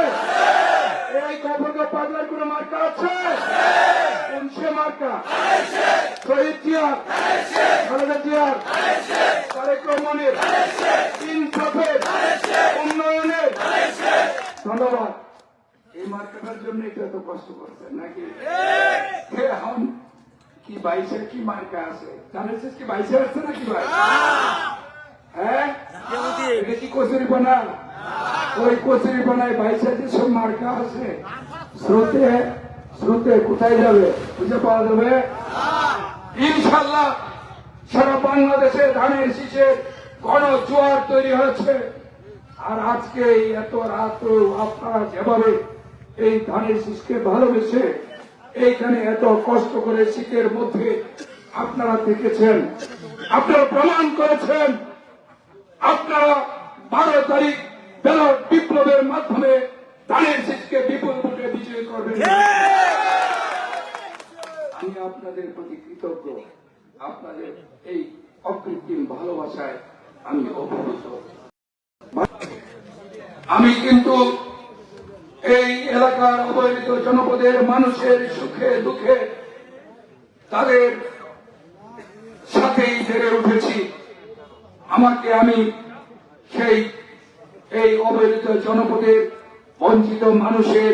Speaker 5: এই গফরগাঁও পাগলার কোন মার্কা আছে? কোন সে মার্কা? শহীদ জিয়ার, খালেদা জিয়ার, তারেক রহমানের, ইনসাফের, উন্নয়নের। ধন্যবাদ। এই মার্কাটার জন্য এটা এত কষ্ট করছেন নাকি? এখন কি 22-এর কি মার্কা আছে? জানেন কি 22-এ আসছে নাকি ভাই? হ্যাঁ, এটা কি কচুরি বানা? ওই কচুরি বানায় 22-এ যেসব মার্কা আছে, স্রোতে কোথায় যাবে? খুঁজে পাওয়া যাবে? ইনশাল্লাহ সারা বাংলাদেশে ধানের শীষের ঘন জোয়ার তৈরি হয়েছে। আর আজকে এত রাত আপনারা যেভাবে এই ধানের শীষকে ভালোবেসে এইখানে এত কষ্ট করে শীতের মধ্যে আপনারা থেকেছেন, আপনারা প্রমাণ করেছেন, আপনারা 12 তারিখ ব্যালট বিপ্লবের মাধ্যমে ধানের শীষকে বিপুল ভোটে বিজয়ী করবেন। আমি আপনাদের প্রতি কৃতজ্ঞ। আপনাদের এই অকৃত্রিম ভালোবাসায় আমি অভিভূত। আমি কিন্তু এই এলাকার অবহেলিত জনপদের মানুষের সুখে দুঃখে তাদের সাথেই বেড়ে উঠেছি। আমি এই অবহেলিত জনপদের বঞ্চিত মানুষের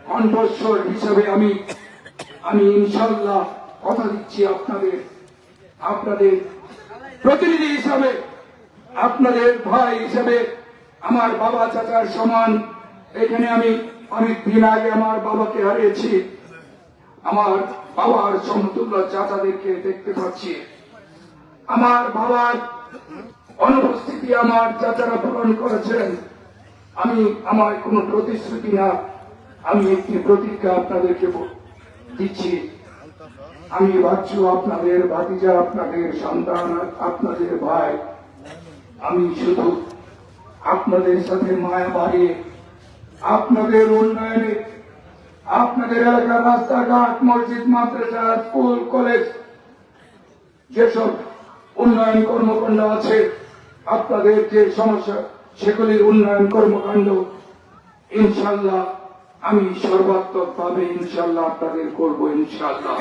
Speaker 5: কণ্ঠস্বর হিসাবে আমি ইনশাল্লাহ কথা দিচ্ছি আপনাদের প্রতিনিধি হিসাবে, আপনাদের ভাই হিসাবে, আমার বাবা চাচার সমান। এখানে আমি অনেক দিন আগে আমার বাবাকে হারিয়েছি, আমার বাবার সমতুল্য চাচাদেরকে দেখতে পাচ্ছি। আমার বাবার অনুপস্থিতি আমার চাচারা পূরণ করেছেন। আমার কোনো প্রতিশ্রুতি না, আমি একটি প্রতিজ্ঞা আপনাদেরকে দিচ্ছি। আমি ভাবছি আপনাদের ভাতিজা, আপনাদের সন্তান, আপনাদের ভাই। আমি শুধু আপনাদের সাথে মায়া বাড়িয়ে আপনাদের উন্নয়নে, আপনাদের এলাকার রাস্তাঘাট, মসজিদ, মাদ্রাসা, স্কুল, কলেজ, যেসব উন্নয়ন কর্মকাণ্ড আছে, আপনাদের যে সমস্যা, সেগুলির উন্নয়ন কর্মকাণ্ড ইনশাল্লাহ আমি সর্বাত্মকভাবে ইনশাল্লাহ আপনাদের করবো ইনশাল্লাহ।